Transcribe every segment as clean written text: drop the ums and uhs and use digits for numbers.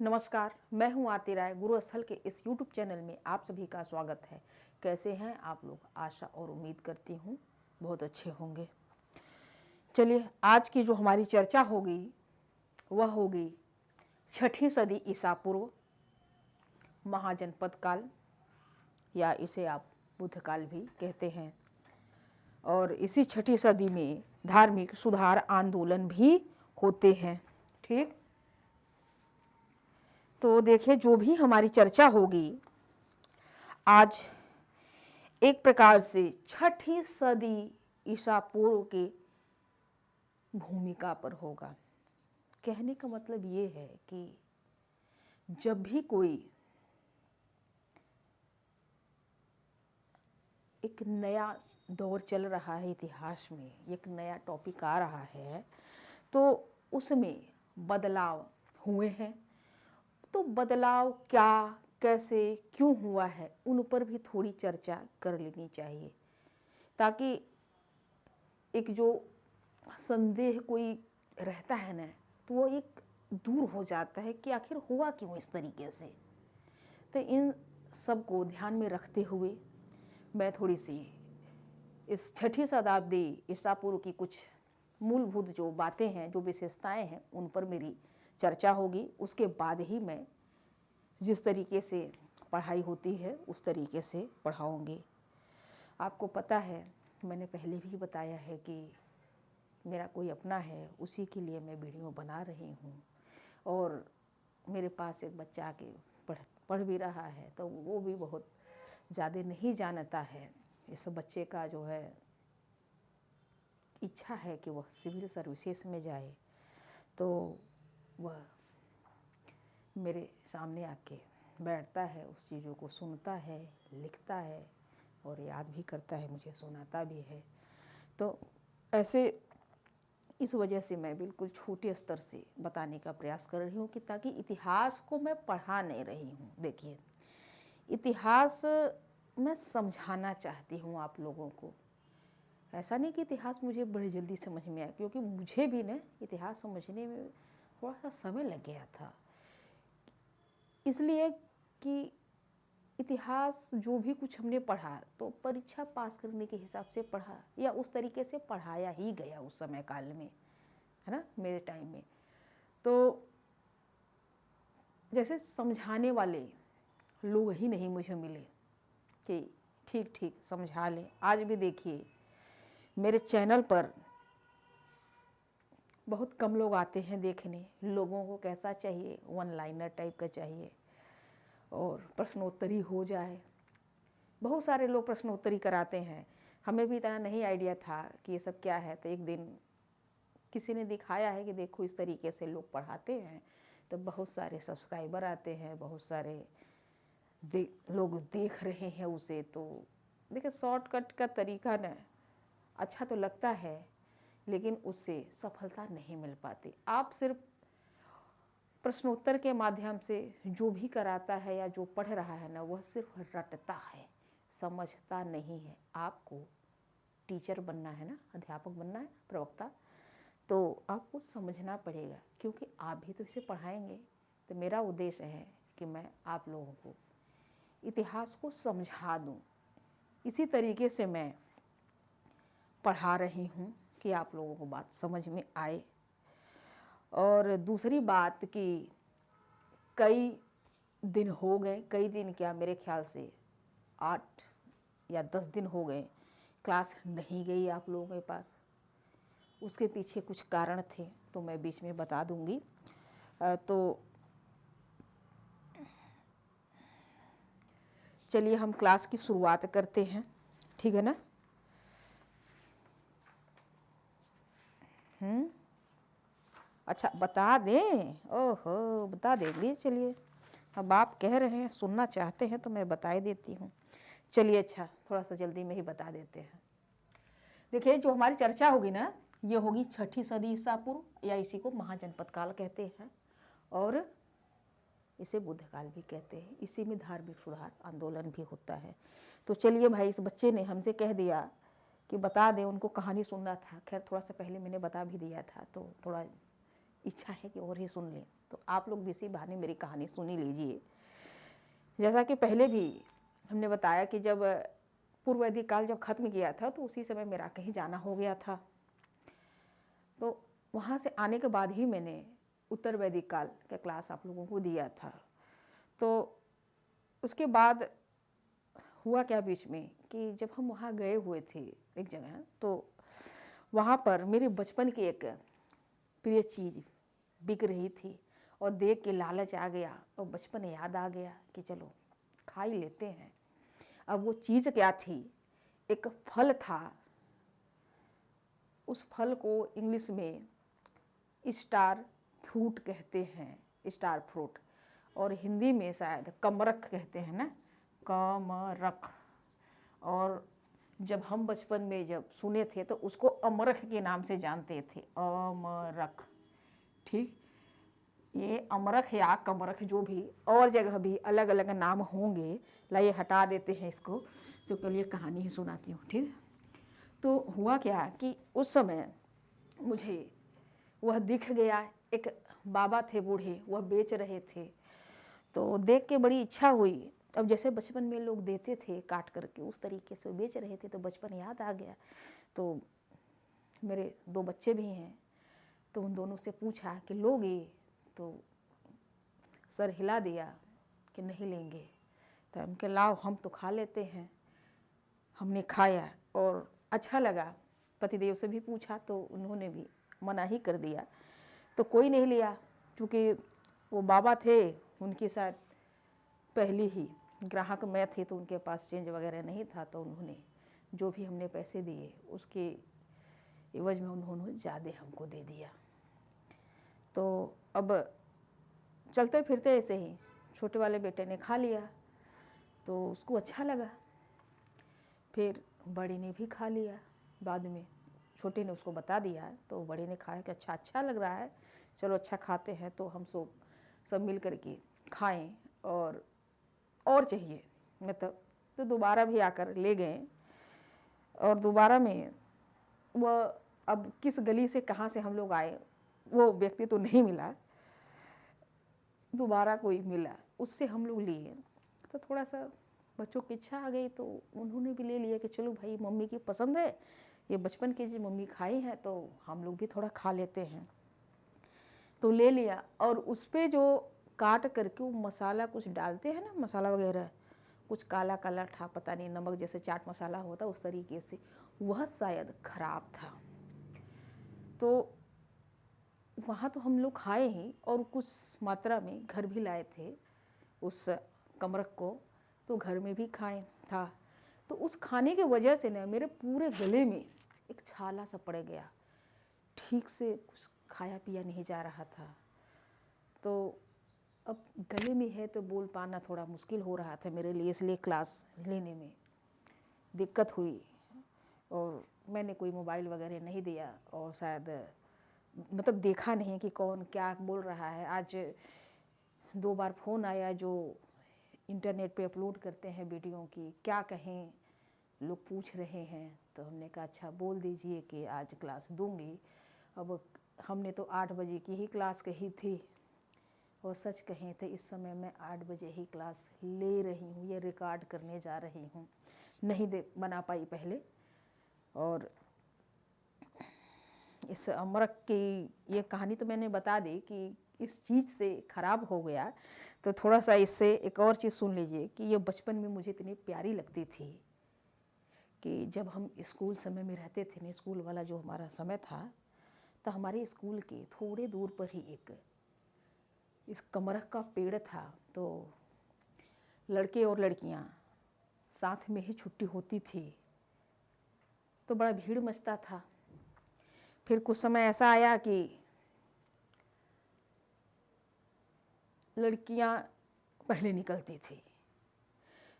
नमस्कार, मैं हूं आरती राय। गुरु स्थल के इस YouTube चैनल में आप सभी का स्वागत है। कैसे हैं आप लोग? आशा और उम्मीद करती हूं बहुत अच्छे होंगे। चलिए, आज की जो हमारी चर्चा होगी वह होगी 6ठी सदी ईसा पूर्व, महाजनपद काल, या इसे आप बुद्ध काल भी कहते हैं। और इसी 6ठी सदी में धार्मिक सुधार आंदोलन भी होते हैं। ठीक, तो देखिए, जो भी हमारी चर्चा होगी आज एक प्रकार से 6ठी सदी ईसा पूर्व के भूमिका पर होगा। कहने का मतलब ये है कि जब भी कोई एक नया दौर चल रहा है इतिहास में, एक नया टॉपिक आ रहा है, तो उसमें बदलाव हुए हैं। तो बदलाव क्या, कैसे, क्यों हुआ है, उन पर भी थोड़ी चर्चा कर लेनी चाहिए, ताकि एक जो संदेह कोई रहता है ना, तो वो एक दूर हो जाता है कि आखिर हुआ क्यों इस तरीके से। तो इन सब को ध्यान में रखते हुए मैं थोड़ी सी इस 6ठी शताब्दी ईसा पूर्व की कुछ मूलभूत जो बातें हैं, जो विशेषताएं हैं, उन पर मेरी चर्चा होगी। उसके बाद ही मैं जिस तरीके से पढ़ाई होती है उस तरीके से पढ़ाऊँगी। आपको पता है, मैंने पहले भी बताया है कि मेरा कोई अपना है, उसी के लिए मैं वीडियो बना रही हूँ। और मेरे पास एक बच्चा आके पढ़ भी रहा है, तो वो भी बहुत ज़्यादा नहीं जानता है। इस बच्चे का जो है इच्छा है कि वह सिविल सर्विसेज में जाए, तो वह मेरे सामने आके बैठता है, उस चीज़ों को सुनता है, लिखता है और याद भी करता है, मुझे सुनाता भी है। तो ऐसे इस वजह से मैं बिल्कुल छोटे स्तर से बताने का प्रयास कर रही हूँ कि ताकि इतिहास को मैं पढ़ा नहीं रही हूँ। देखिए, इतिहास मैं समझाना चाहती हूँ आप लोगों को। ऐसा नहीं कि इतिहास मुझे बड़ी जल्दी समझ में आया, क्योंकि मुझे भी ना इतिहास समझने में थोड़ा सा समय लग गया था। इसलिए कि इतिहास जो भी कुछ हमने पढ़ा तो परीक्षा पास करने के हिसाब से पढ़ा, या उस तरीके से पढ़ाया ही गया उस समय काल में, है ना, मेरे टाइम में। तो जैसे समझाने वाले लोग ही नहीं मुझे मिले कि ठीक ठीक समझा लें। आज भी देखिए, मेरे चैनल पर बहुत कम लोग आते हैं देखने। लोगों को कैसा चाहिए, वन लाइनर टाइप का चाहिए और प्रश्नोत्तरी हो जाए। बहुत सारे लोग प्रश्नोत्तरी कराते हैं। हमें भी इतना नहीं आइडिया था कि ये सब क्या है। तो एक दिन किसी ने दिखाया है कि देखो इस तरीके से लोग पढ़ाते हैं, तो बहुत सारे सब्सक्राइबर आते हैं, बहुत सारे लोग देख रहे हैं उसे। तो देखिए, शॉर्टकट का तरीका ना अच्छा तो लगता है, लेकिन उससे सफलता नहीं मिल पाती। आप सिर्फ प्रश्नोत्तर के माध्यम से जो भी कराता है या जो पढ़ रहा है ना, वह सिर्फ रटता है, समझता नहीं है। आपको टीचर बनना है ना, अध्यापक बनना है, प्रवक्ता, तो आपको समझना पड़ेगा, क्योंकि आप भी तो इसे पढ़ाएंगे। तो मेरा उद्देश्य है कि मैं आप लोगों को इतिहास को समझा दूं। इसी तरीके से मैं पढ़ा रही हूँ कि आप लोगों को बात समझ में आए। और दूसरी बात कि कई दिन हो गए, कई दिन क्या, मेरे ख्याल से 8 या 10 दिन हो गए क्लास नहीं गई आप लोगों के पास। उसके पीछे कुछ कारण थे, तो मैं बीच में बता दूंगी। तो चलिए हम क्लास की शुरुआत करते हैं, ठीक है ना। अच्छा, बता दें? ओहो, बता देंगे। चलिए, अब आप कह रहे हैं, सुनना चाहते हैं, तो मैं बता ही देती हूँ। चलिए, अच्छा, थोड़ा सा जल्दी में ही बता देते हैं। देखिए, जो हमारी चर्चा होगी ना, ये होगी 6ठी सदी ईसा पूर्व, या इसी को महाजनपद काल कहते हैं, और इसे बुद्ध काल भी कहते हैं। इसी में धार्मिक सुधार आंदोलन भी होता है। तो चलिए भाई, इस बच्चे ने हमसे कह दिया कि बता दें, उनको कहानी सुनना था। खैर, थोड़ा सा पहले मैंने बता भी दिया था, तो थोड़ा इच्छा है कि और ही सुन लें। तो आप लोग भी इसी बहाने मेरी कहानी सुनी लीजिए। जैसा कि पहले भी हमने बताया कि जब पूर्व वैदिक काल जब ख़त्म किया था तो उसी समय मेरा कहीं जाना हो गया था। तो वहाँ से आने के बाद ही मैंने उत्तर वैदिक काल का क्लास आप लोगों को दिया था। तो उसके बाद हुआ क्या बीच में कि जब हम वहाँ गए हुए थे एक जगह, तो वहाँ पर मेरे बचपन की एक प्रिय चीज़ बिक रही थी और देख के लालच आ गया और बचपन याद आ गया कि चलो खा ही लेते हैं। अब वो चीज़ क्या थी? एक फल था। उस फल को इंग्लिश में स्टार फ्रूट कहते हैं, स्टार फ्रूट, और हिंदी में शायद कमरख कहते हैं ना, कमरख। और जब हम बचपन में जब सुने थे तो उसको अमरख के नाम से जानते थे, अमरख। ठीक, ये अमरख या कमरख जो भी और जगह भी अलग अलग नाम होंगे, लाइए हटा देते हैं इसको, तो चलिए कहानी ही सुनाती हूँ। ठीक, तो हुआ क्या कि उस समय मुझे वह दिख गया। एक बाबा थे बूढ़े, वह बेच रहे थे, तो देख के बड़ी इच्छा हुई। अब जैसे बचपन में लोग देते थे काट करके, उस तरीके से बेच रहे थे, तो बचपन याद आ गया। तो मेरे 2 बच्चे भी हैं, तो उन दोनों से पूछा कि लोगे? तो सर हिला दिया कि नहीं लेंगे। तो हम कहे लाओ हम तो खा लेते हैं। हमने खाया और अच्छा लगा। पतिदेव से भी पूछा तो उन्होंने भी मना ही कर दिया, तो कोई नहीं लिया। क्योंकि वो बाबा थे, उनके साथ पहले ही ग्राहक मैं थी, तो उनके पास चेंज वगैरह नहीं था, तो उन्होंने जो भी हमने पैसे दिए उसके एवज में उन्होंने ज़्यादा हमको दे दिया। तो अब चलते फिरते ऐसे ही छोटे वाले बेटे ने खा लिया, तो उसको अच्छा लगा। फिर बड़े ने भी खा लिया। बाद में छोटे ने उसको बता दिया, तो बड़े ने खाया कि अच्छा लग रहा है, चलो अच्छा खाते हैं। तो हम सब मिल कर के खाएँ और चाहिए मतलब, तो दोबारा भी आकर ले गए। और दोबारा में वह अब किस गली से कहाँ से हम लोग आए वो व्यक्ति तो नहीं मिला, दोबारा कोई मिला, उससे हम लोग लिए। तो थोड़ा सा बच्चों की इच्छा आ गई, तो उन्होंने भी ले लिया कि चलो भाई मम्मी की पसंद है, ये बचपन की जो मम्मी खाई है तो हम लोग भी थोड़ा खा लेते हैं। तो ले लिया, और उस पर जो काट करके वो मसाला कुछ डालते हैं ना, मसाला वगैरह कुछ काला काला था, पता नहीं, नमक जैसे चाट मसाला होता उस तरीके से, वह शायद खराब था। तो वहाँ तो हम लोग खाए ही, और कुछ मात्रा में घर भी लाए थे उस कमरख को, तो घर में भी खाए था। तो उस खाने की वजह से ना मेरे पूरे गले में एक छाला सा पड़ गया, ठीक से कुछ खाया पिया नहीं जा रहा था। तो अब गले में है तो बोल पाना थोड़ा मुश्किल हो रहा था मेरे लिए, इसलिए क्लास लेने में दिक्कत हुई। और मैंने कोई मोबाइल वगैरह नहीं दिया, और शायद मतलब देखा नहीं कि कौन क्या बोल रहा है। आज 2 बार फ़ोन आया जो इंटरनेट पे अपलोड करते हैं वीडियो की, क्या कहें, लोग पूछ रहे हैं। तो हमने कहा अच्छा बोल दीजिए कि आज क्लास दूंगी। अब हमने तो 8 बजे की ही क्लास कही थी, और सच कहें तो इस समय मैं 8 बजे ही क्लास ले रही हूँ, ये रिकॉर्ड करने जा रही हूँ, नहीं बना पाई पहले। और इस अमरख की ये कहानी तो मैंने बता दी कि इस चीज़ से ख़राब हो गया। तो थोड़ा सा इससे एक और चीज़ सुन लीजिए कि ये बचपन में मुझे इतनी प्यारी लगती थी कि जब हम स्कूल समय में रहते थे ना, स्कूल वाला जो हमारा समय था, तो हमारे स्कूल के थोड़े दूर पर ही एक इस कमरख का पेड़ था। तो लड़के और लड़कियां साथ में ही छुट्टी होती थी, तो बड़ा भीड़ मचता था। फिर कुछ समय ऐसा आया कि लड़कियां पहले निकलती थी,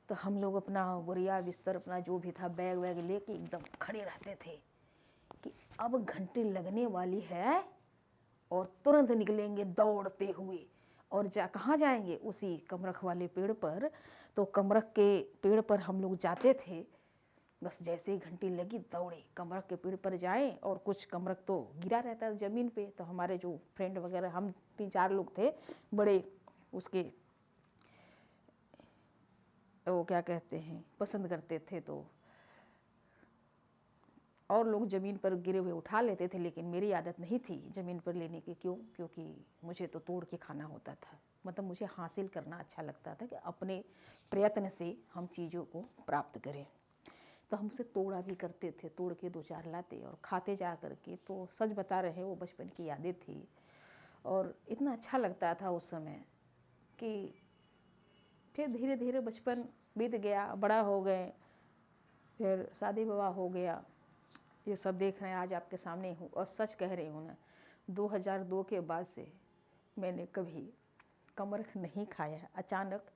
तो हम लोग अपना बोरिया बिस्तर अपना जो भी था बैग वैग लेके एकदम खड़े रहते थे कि अब घंटी लगने वाली है और तुरंत निकलेंगे दौड़ते हुए। और कहाँ जाएंगे? उसी कमरख वाले पेड़ पर। तो कमरख के पेड़ पर हम लोग जाते थे, बस जैसे ही घंटी लगी दौड़े, कमरक के पेड़ पर जाएं, और कुछ कमरक तो गिरा रहता है ज़मीन पे। तो हमारे जो फ्रेंड वगैरह, हम 3-4 लोग थे, बड़े उसके वो क्या कहते हैं, पसंद करते थे। तो और लोग ज़मीन पर गिरे हुए उठा लेते थे, लेकिन मेरी आदत नहीं थी ज़मीन पर लेने की। क्यों? क्योंकि मुझे तो तोड़ के खाना होता था। मतलब मुझे हासिल करना अच्छा लगता था कि अपने प्रयत्न से हम चीज़ों को प्राप्त करें। तो हम उसे तोड़ा भी करते थे, तोड़ के 2-4 लाते और खाते जा कर के। तो सच बता रहे, वो बचपन की यादें थी, और इतना अच्छा लगता था उस समय कि फिर धीरे धीरे बचपन बीत गया, बड़ा हो गए, फिर शादी विवाह हो गया। ये सब देख रहे हैं, आज आपके सामने हूँ, और सच कह रही हूँ ना, 2002 के बाद से मैंने कभी कमरख नहीं खाया। अचानक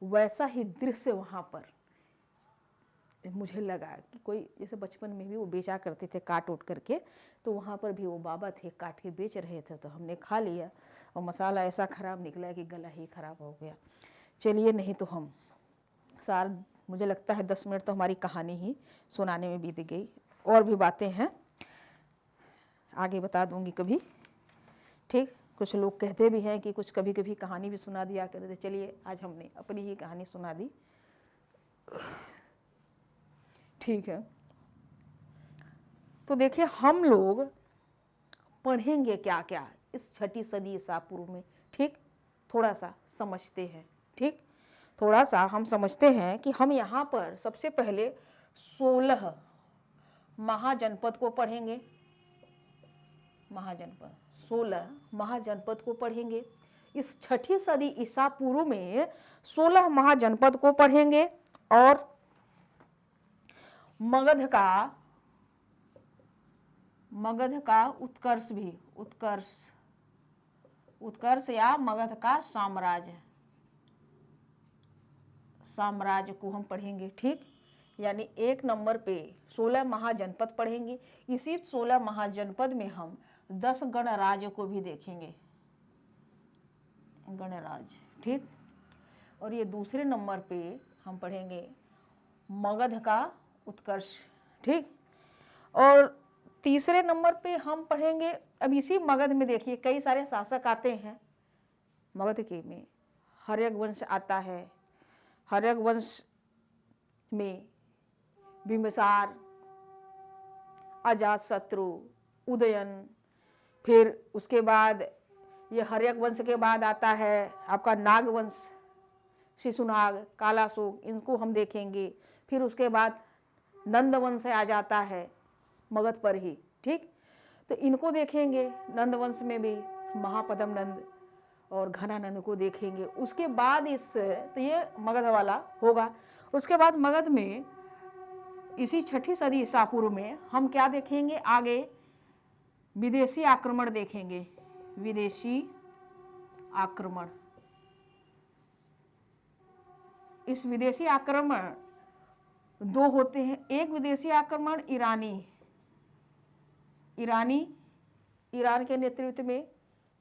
वैसा ही दृश्य वहाँ पर मुझे लगा कि कोई, जैसे बचपन में भी वो बेचा करते थे काट उठ करके, तो वहाँ पर भी वो बाबा थे, काट के बेच रहे थे। तो हमने खा लिया, और मसाला ऐसा ख़राब निकला कि गला ही ख़राब हो गया। चलिए, नहीं तो हम मुझे लगता है 10 मिनट तो हमारी कहानी ही सुनाने में बीत गई। और भी बातें हैं, आगे बता दूंगी कभी। ठीक, कुछ लोग कहते भी हैं कि कुछ कभी कभी कहानी भी सुना दिया करते। चलिए, आज हमने अपनी ही कहानी सुना दी। ठीक है, तो देखिए, हम लोग पढ़ेंगे क्या क्या इस छठी सदी ईसा पूर्व में। ठीक, थोड़ा सा समझते हैं। ठीक, थोड़ा सा हम समझते हैं कि हम यहाँ पर सबसे पहले 16 महाजनपद को पढ़ेंगे। महाजनपद, 16 महाजनपद को पढ़ेंगे। इस छठी सदी ईसा पूर्व में 16 महाजनपद को पढ़ेंगे, और मगध का उत्कर्ष भी, उत्कर्ष या मगध का साम्राज्य को हम पढ़ेंगे। ठीक, यानी 1 नंबर पे 16 महाजनपद पढ़ेंगे। इसी 16 महाजनपद में हम 10 गणराज्य को भी देखेंगे, गणराज्य। ठीक, और ये दूसरे नंबर पे हम पढ़ेंगे मगध का उत्कर्ष। ठीक, और तीसरे नंबर पे हम पढ़ेंगे, अब इसी मगध में देखिए कई सारे शासक आते हैं। मगध के में हर्यक वंश आता है। हर्यक वंश में बिंबिसार, अजातशत्रु, उदयन, फिर उसके बाद ये हर्यक वंश के बाद आता है आपका नाग वंश, शिशुनाग, कालाशोक, इनको हम देखेंगे। फिर उसके बाद नंद वंश आ जाता है मगध पर ही। ठीक, तो इनको देखेंगे। नंद वंश में भी महापद्म नंद और घनानंद को देखेंगे। उसके बाद तो ये मगध वाला होगा। उसके बाद मगध में इसी छठी सदी ईसा पूर्व में हम क्या देखेंगे आगे, विदेशी आक्रमण देखेंगे। विदेशी आक्रमण, इस विदेशी आक्रमण 2 होते हैं। एक विदेशी आक्रमण ईरान के नेतृत्व में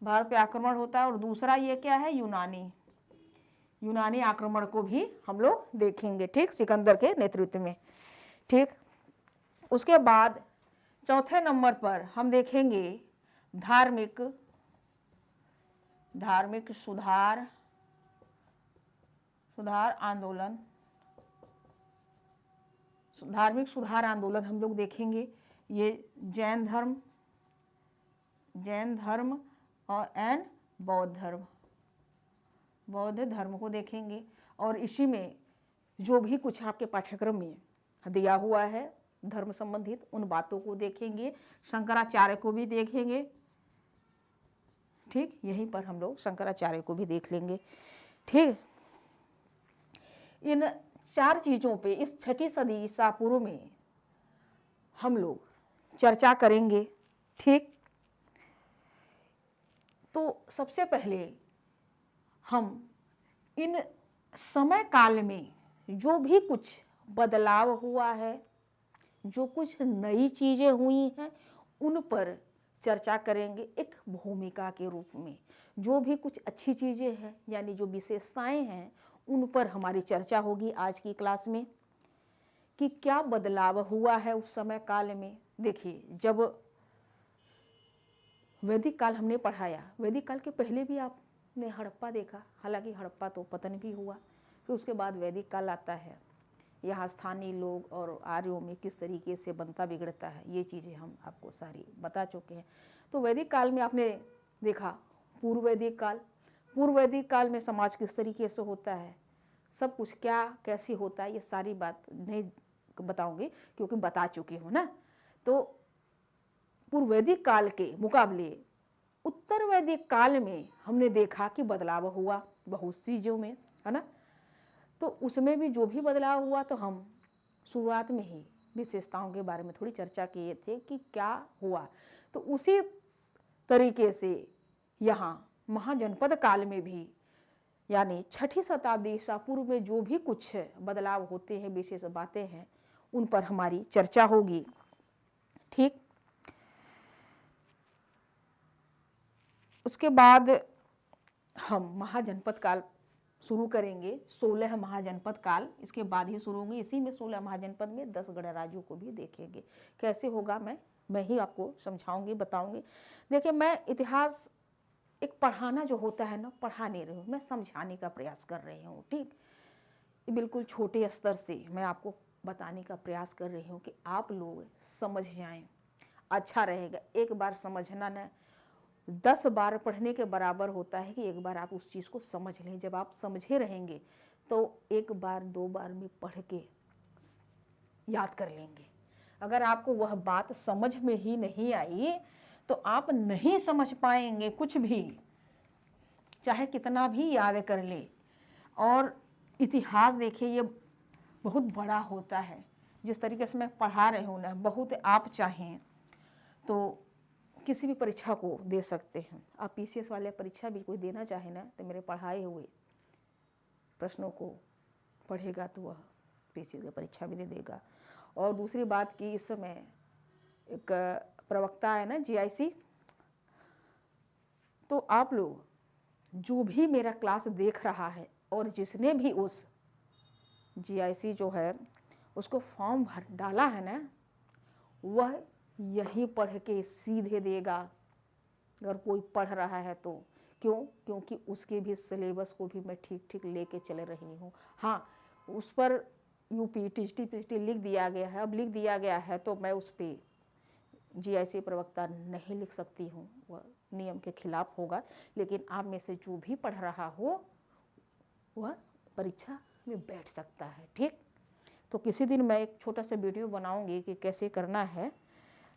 भारत पे आक्रमण होता है, और दूसरा ये क्या है, यूनानी आक्रमण को भी हम लोग देखेंगे। ठीक, सिकंदर के नेतृत्व में। ठीक, उसके बाद चौथे नंबर पर हम देखेंगे धार्मिक सुधार आंदोलन। धार्मिक सुधार आंदोलन हम लोग देखेंगे। ये जैन धर्म और बौद्ध धर्म को देखेंगे। और इसी में जो भी कुछ आपके पाठ्यक्रम में दिया हुआ है धर्म संबंधित, उन बातों को देखेंगे। शंकराचार्य को भी देखेंगे। ठीक, यहीं पर हम लोग शंकराचार्य को भी देख लेंगे। ठीक, इन 4 चीज़ों पे इस छठी सदी ईसा पूर्व में हम लोग चर्चा करेंगे। ठीक, तो सबसे पहले हम इन समय काल में जो भी कुछ बदलाव हुआ है, जो कुछ नई चीज़ें हुई हैं, उन पर चर्चा करेंगे एक भूमिका के रूप में। जो भी कुछ अच्छी चीज़ें हैं, यानी जो विशेषताएं हैं, उन पर हमारी चर्चा होगी आज की क्लास में। कि क्या बदलाव हुआ है उस समय काल में। देखिए, जब वैदिक काल हमने पढ़ाया, वैदिक काल के पहले भी आपने हड़प्पा देखा, हालांकि हड़प्पा तो पतन भी हुआ, फिर उसके बाद वैदिक काल आता है। यहाँ स्थानीय लोग और आर्यों में किस तरीके से बनता बिगड़ता है, ये चीज़ें हम आपको सारी बता चुके हैं। तो वैदिक काल में आपने देखा पूर्व वैदिक काल, पूर्व वैदिक काल में समाज किस तरीके से होता है, सब कुछ क्या कैसे होता है, ये सारी बात नहीं बताऊंगी क्योंकि बता चुकी हूँ ना। तो पूर्व वैदिक काल के मुकाबले उत्तर वैदिक काल में हमने देखा कि बदलाव हुआ बहुत सी चीज़ों में, है ना। तो उसमें भी जो भी बदलाव हुआ, तो हम शुरुआत में ही विशेषताओं के बारे में थोड़ी चर्चा किए थे कि क्या हुआ। तो उसी तरीके से यहाँ महाजनपद काल में भी, यानी 6ठी शताब्दी ईसा पूर्व में जो भी कुछ बदलाव होते हैं, विशेष बातें हैं, उन पर हमारी चर्चा होगी। ठीक, उसके बाद हम महाजनपद काल शुरू करेंगे, 16 महाजनपद काल इसके बाद ही शुरू होंगे। इसी में 16 महाजनपद में 10 गणराज्यों को भी देखेंगे। कैसे होगा मैं ही आपको समझाऊंगी, बताऊंगी। देखिए, मैं इतिहास एक पढ़ाना जो होता है ना, पढ़ा नहीं रही हूँ, मैं समझाने का प्रयास कर रही हूँ। ठीक, बिल्कुल छोटे स्तर से मैं आपको बताने का प्रयास कर रही हूँ कि आप लोग समझ जाएं, अच्छा रहेगा। एक बार समझना ना 10 बार पढ़ने के बराबर होता है कि एक बार आप उस चीज़ को समझ लें। जब आप समझे रहेंगे तो एक बार 2 बार में पढ़ के याद कर लेंगे। अगर आपको वह बात समझ में ही नहीं आई तो आप नहीं समझ पाएंगे कुछ भी, चाहे कितना भी याद कर ले। और इतिहास देखिए, ये बहुत बड़ा होता है। जिस तरीके से मैं पढ़ा रही हूँ ना, बहुत आप चाहें तो किसी भी परीक्षा को दे सकते हैं। आप पीसीएस वाले परीक्षा भी कोई देना चाहे ना, तो मेरे पढ़ाए हुए प्रश्नों को पढ़ेगा तो वह पीसीएस की परीक्षा भी दे देगा। और दूसरी बात कि इस समय एक प्रवक्ता है ना, जीआईसी, तो आप लोग जो भी मेरा क्लास देख रहा है और जिसने भी उस जीआईसी जो है उसको फॉर्म भर डाला है ना, वह यही पढ़ के सीधे देगा। अगर कोई पढ़ रहा है तो क्यों, क्योंकि उसके भी सिलेबस को भी मैं ठीक ठीक लेके चल रही हूँ। हाँ, उस पर यूपी टीजीटी पीजीटी लिख दिया गया है, अब लिख दिया गया है तो मैं उस पर जीआईसी प्रवक्ता नहीं लिख सकती हूँ, वह नियम के खिलाफ होगा। लेकिन आप में से जो भी पढ़ रहा हो वह परीक्षा में बैठ सकता है। ठीक, तो किसी दिन मैं एक छोटा सा वीडियो बनाऊंगी कि कैसे करना है।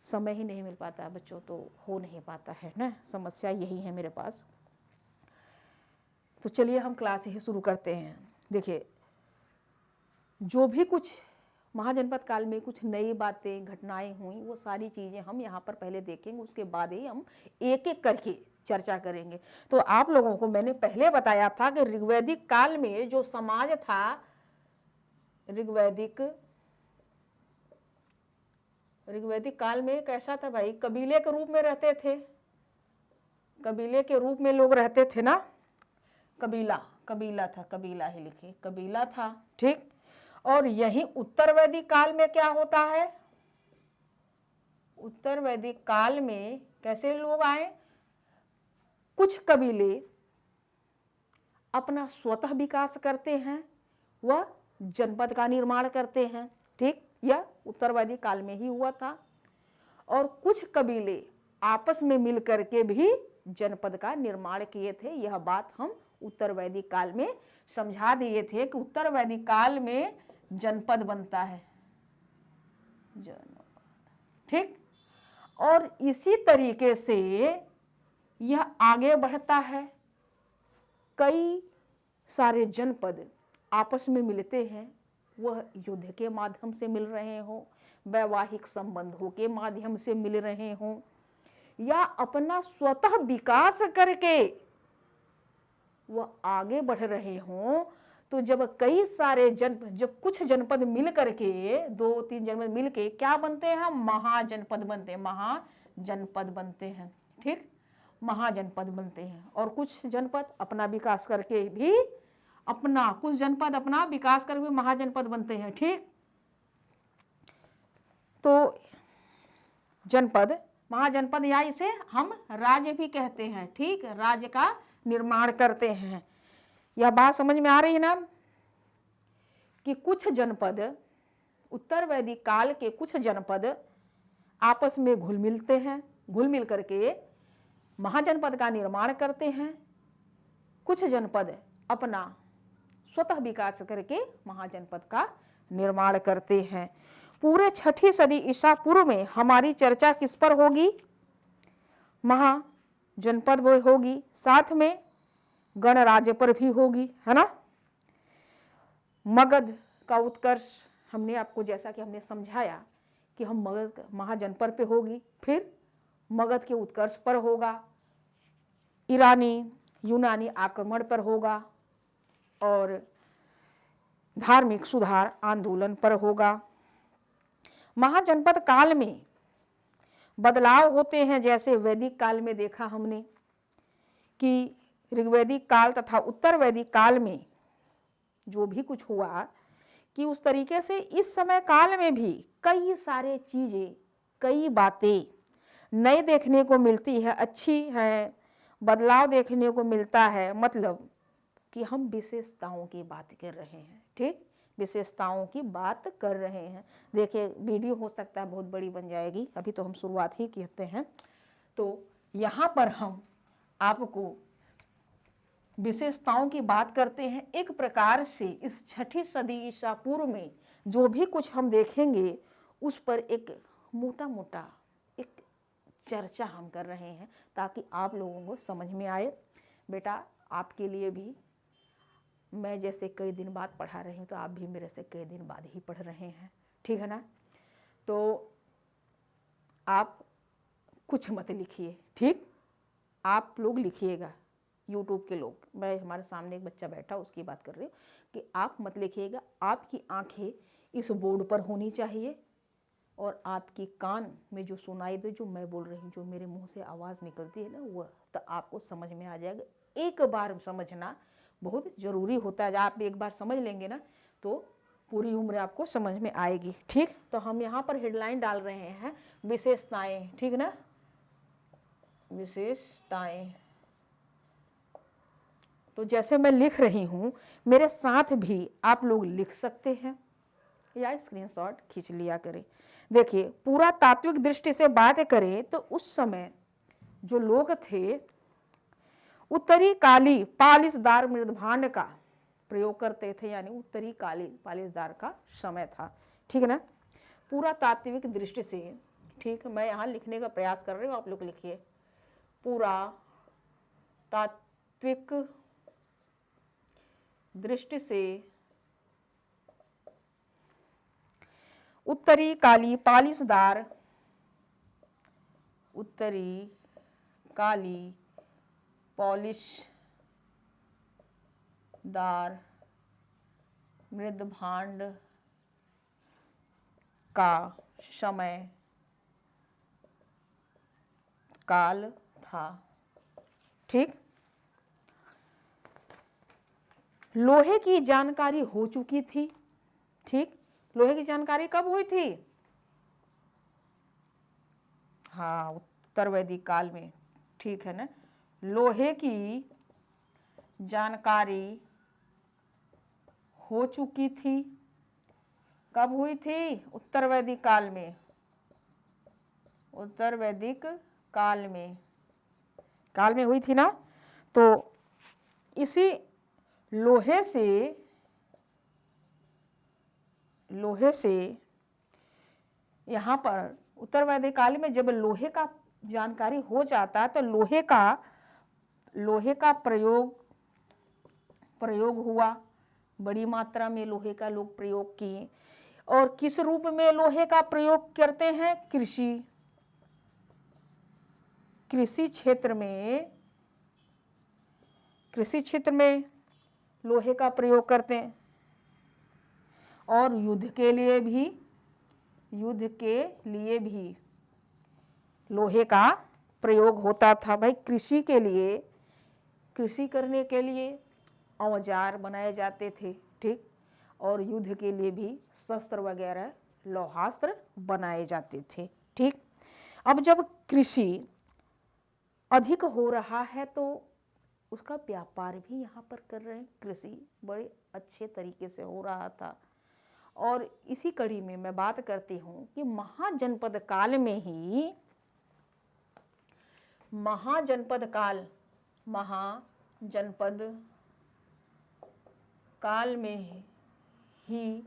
समय ही नहीं मिल पाता है बच्चों, तो हो नहीं पाता है ना, समस्या यही है मेरे पास। तो चलिए हम क्लास ही शुरू करते हैं। देखिए, जो भी कुछ महाजनपद काल में कुछ नई बातें घटनाएं हुई, वो सारी चीज़ें हम यहाँ पर पहले देखेंगे, उसके बाद ही हम एक एक करके चर्चा करेंगे। तो आप लोगों को मैंने पहले बताया था कि ऋग्वैदिक काल में जो समाज था, ऋग्वैदिक काल में कैसा था भाई, कबीले के रूप में रहते थे, कबीले के रूप में लोग रहते थे ना, कबीला था, कबीला ही लिखे, कबीला था। ठीक, और यही उत्तर वैदिक काल में क्या होता है, उत्तर वैदिक काल में कैसे लोग आए, कुछ कबीले अपना स्वतः विकास करते हैं, वह जनपद का निर्माण करते हैं। ठीक, यह उत्तर वैदिक काल में ही हुआ था। और कुछ कबीले आपस में मिलकर के भी जनपद का निर्माण किए थे। यह बात हम उत्तर वैदिक काल में समझा दिए थे कि उत्तर वैदिक काल में जनपद बनता है, जनपद। ठीक, और इसी तरीके से यह आगे बढ़ता है। कई सारे जनपद आपस में मिलते हैं, वह युद्ध के माध्यम से मिल रहे हों, वैवाहिक संबंधों के माध्यम से मिल रहे हों, या अपना स्वतः विकास करके वह आगे बढ़ रहे हों। तो जब कई सारे जब कुछ जनपद मिल करके, 2-3 जनपद मिल के क्या बनते हैं, महाजनपद बनते हैं, महाजनपद बनते हैं। ठीक, महाजनपद बनते हैं। और कुछ जनपद अपना विकास करके भी, कुछ जनपद अपना विकास करके महाजनपद बनते हैं। ठीक, तो जनपद, महाजनपद, या इसे हम राज्य भी कहते हैं, ठीक, राज्य का निर्माण करते हैं। यह बात समझ में आ रही है ना कि कुछ जनपद, उत्तर वैदिक काल के कुछ जनपद आपस में घुल मिलते हैं, घुल मिल करके महाजनपद का निर्माण करते हैं। कुछ जनपद अपना स्वतः विकास करके महाजनपद का निर्माण करते हैं। पूरे 6ठी सदी ईसा पूर्व में हमारी चर्चा किस पर होगी? महाजनपद वो होगी, साथ में गणराज्य पर भी होगी, है ना। मगध का उत्कर्ष हमने आपको, जैसा कि हमने समझाया कि हम मगध महाजनपद पे होगी, फिर मगध के उत्कर्ष पर होगा, ईरानी यूनानी आक्रमण पर होगा और धार्मिक सुधार आंदोलन पर होगा। महाजनपद काल में बदलाव होते हैं, जैसे वैदिक काल में देखा हमने कि ऋग्वैदिक काल तथा उत्तर वैदिक काल में जो भी कुछ हुआ कि उस तरीके से इस समय काल में भी कई सारे चीजें, कई बातें नए देखने को मिलती है, अच्छी है, बदलाव देखने को मिलता है। मतलब कि हम विशेषताओं की बात कर रहे हैं, ठीक, विशेषताओं की बात कर रहे हैं। देखिए वीडियो हो सकता है बहुत बड़ी बन जाएगी, अभी तो हम शुरुआत ही कहते हैं। तो यहाँ पर हम आपको विशेषताओं की बात करते हैं। एक प्रकार से इस 6ठी सदी ईसा पूर्व में जो भी कुछ हम देखेंगे उस पर एक मोटा मोटा एक चर्चा हम कर रहे हैं, ताकि आप लोगों को समझ में आए। बेटा आपके लिए भी, मैं जैसे कई दिन बाद पढ़ा रही हूँ तो आप भी मेरे से कई दिन बाद ही पढ़ रहे हैं, ठीक है ना। तो आप कुछ मत लिखिए, ठीक, आप लोग लिखिएगा, यूट्यूब के लोग, मैं हमारे सामने एक बच्चा बैठा उसकी बात कर रही हूँ कि आप मत लिखिएगा। आपकी आंखें इस बोर्ड पर होनी चाहिए और आपकी कान में जो सुनाई दे, जो मैं बोल रही हूँ, जो मेरे मुंह से आवाज़ निकलती है ना, वह तो आपको समझ में आ जाएगा। एक बार समझना बहुत ज़रूरी होता है। आप एक बार समझ लेंगे ना तो पूरी उम्र आपको समझ में आएगी, ठीक। तो हम यहाँ पर हेडलाइन डाल रहे हैं विशेषताएं, ठीक ना, विशेषताएं। तो जैसे मैं लिख रही हूँ मेरे साथ भी आप लोग लिख सकते हैं या स्क्रीनशॉट खींच लिया करें। देखिए पूरा तात्विक दृष्टि से बात करें तो उस समय जो लोग थे उत्तरी काली पालिशदार मृदभांड का प्रयोग करते थे, यानी उत्तरी काली पालिशदार का समय था, ठीक है ना। पूरा तात्विक दृष्टि से, ठीक, मैं यहाँ लिखने का प्रयास कर रही हूँ, आप लोग लिखिए। पूरा तात्विक दृष्टि से उत्तरी काली पालिशदार, उत्तरी काली पॉलिशदार मृदभांड का समय काल था, ठीक। लोहे की जानकारी हो चुकी थी, ठीक। लोहे की जानकारी कब हुई थी? हाँ, उत्तर वैदिक काल में, ठीक है ना। लोहे की जानकारी हो चुकी थी, कब हुई थी? उत्तर वैदिक काल में, उत्तर वैदिक काल में हुई थी ना। तो इसी लोहे से यहाँ पर उत्तर वैदिक काल में जब लोहे का जानकारी हो जाता है तो लोहे का प्रयोग हुआ, बड़ी मात्रा में लोहे का लोग प्रयोग किए। और किस रूप में लोहे का प्रयोग करते हैं? कृषि क्षेत्र में लोहे का प्रयोग करते हैं। और युद्ध के लिए भी लोहे का प्रयोग होता था। भाई कृषि करने के लिए औजार बनाए जाते थे, ठीक। और युद्ध के लिए भी शस्त्र वगैरह लौहास्त्र बनाए जाते थे। ठीक, अब जब कृषि अधिक हो रहा है तो उसका व्यापार भी यहाँ पर कर रहे हैं। कृषि बड़े अच्छे तरीके से हो रहा था। और इसी कड़ी में मैं बात करती हूँ कि महाजनपद काल में ही महाजनपद काल में ही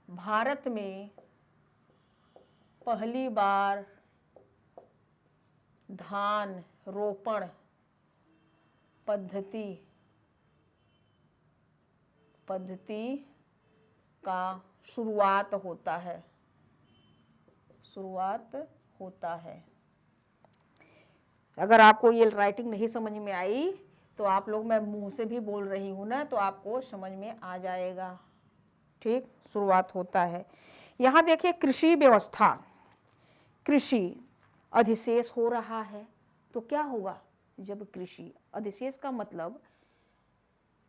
भारत में पहली बार धान रोपण पद्धति का शुरुआत होता है। अगर आपको ये राइटिंग नहीं समझ में आई तो आप लोग, मैं मुंह से भी बोल रही हूँ ना, तो आपको समझ में आ जाएगा। ठीक, शुरुआत होता है। यहाँ देखिए कृषि व्यवस्था, कृषि अधिशेष हो रहा है तो क्या होगा? जब कृषि अधिशेष का मतलब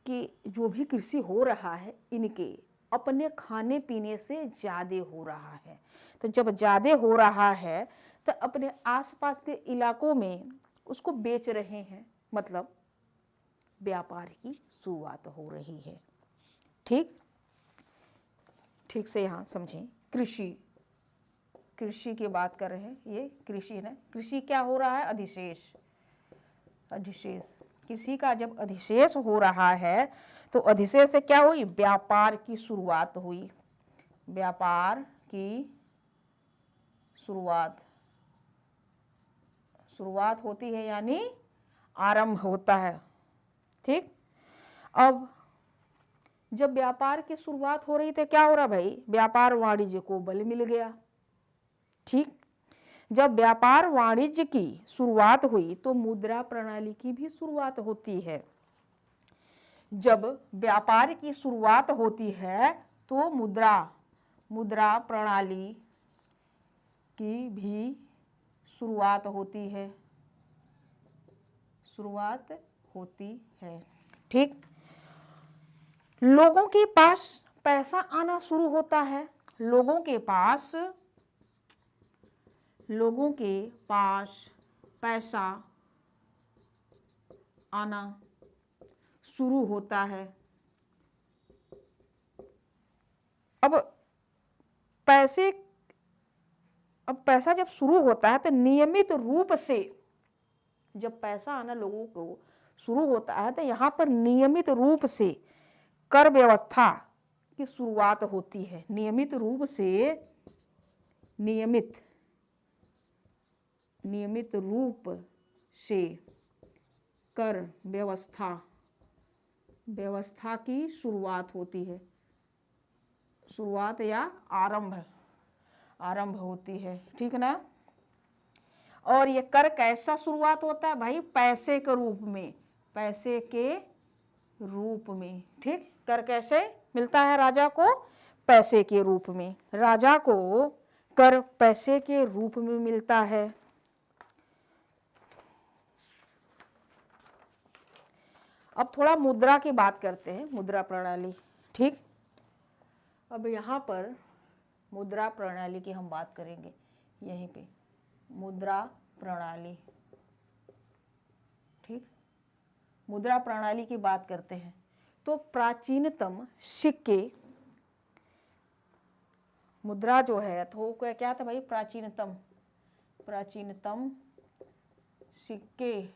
कि जो भी कृषि हो रहा है इनके अपने खाने पीने से ज़्यादा हो रहा है। तो जब ज़्यादा हो रहा है तो अपने आसपास के इलाकों में उसको बेच रहे हैं, मतलब व्यापार की शुरुआत हो रही है। ठीक, ठीक से यहाँ समझें। कृषि की बात कर रहे हैं, ये कृषि है ना। कृषि क्या हो रहा है? अधिशेष। कृषि का जब अधिशेष हो रहा है तो अधिशेष से क्या हुई? व्यापार की शुरुआत हुई। व्यापार की शुरुआत होती है, यानी आरंभ होता है। ठीक, अब जब व्यापार की शुरुआत हो रही तो क्या हो रहा भाई? व्यापार वाणिज्य को बल मिल गया। ठीक, जब व्यापार वाणिज्य की शुरुआत हुई तो मुद्रा प्रणाली की भी शुरुआत होती है। जब व्यापार की शुरुआत होती है तो मुद्रा प्रणाली की भी शुरुआत होती है। ठीक, लोगों के पास पैसा आना शुरू होता है। लोगों के पास पैसा आना शुरू होता है। अब पैसा जब शुरू होता है तो नियमित रूप से जब पैसा आना लोगों को शुरू होता है तो यहाँ पर नियमित रूप से कर व्यवस्था की शुरुआत होती है। नियमित रूप से कर व्यवस्था की शुरुआत होती है। शुरुआत या आरंभ होती है। ठीक ना। और ये कर कैसा शुरुआत होता है भाई? पैसे के रूप में। ठीक, कर कैसे मिलता है राजा को? पैसे के रूप में। राजा को कर पैसे के रूप में मिलता है। अब थोड़ा मुद्रा की बात करते हैं, मुद्रा प्रणाली। ठीक, अब यहाँ पर मुद्रा प्रणाली की हम बात करेंगे। यहीं पे मुद्रा प्रणाली। ठीक, मुद्रा प्रणाली की बात करते हैं तो प्राचीनतम सिक्के, मुद्रा जो है तो क्या था भाई? प्राचीनतम सिक्के,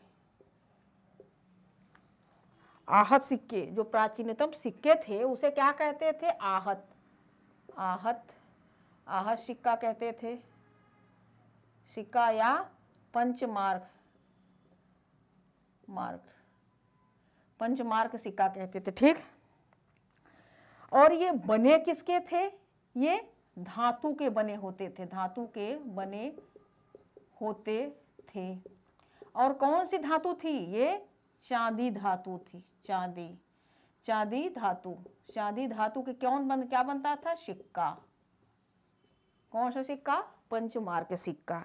आहत सिक्के। जो प्राचीनतम सिक्के थे उसे क्या कहते थे? आहत सिक्का कहते थे। सिक्का या पंचमार्क सिक्का कहते थे। ठीक, और ये बने किसके थे? ये धातु के बने होते थे। और कौन सी धातु थी? ये चांदी धातु थी। चांदी धातु के क्या बनता था? सिक्का। कौन सा सिक्का? पंचमार्क सिक्का।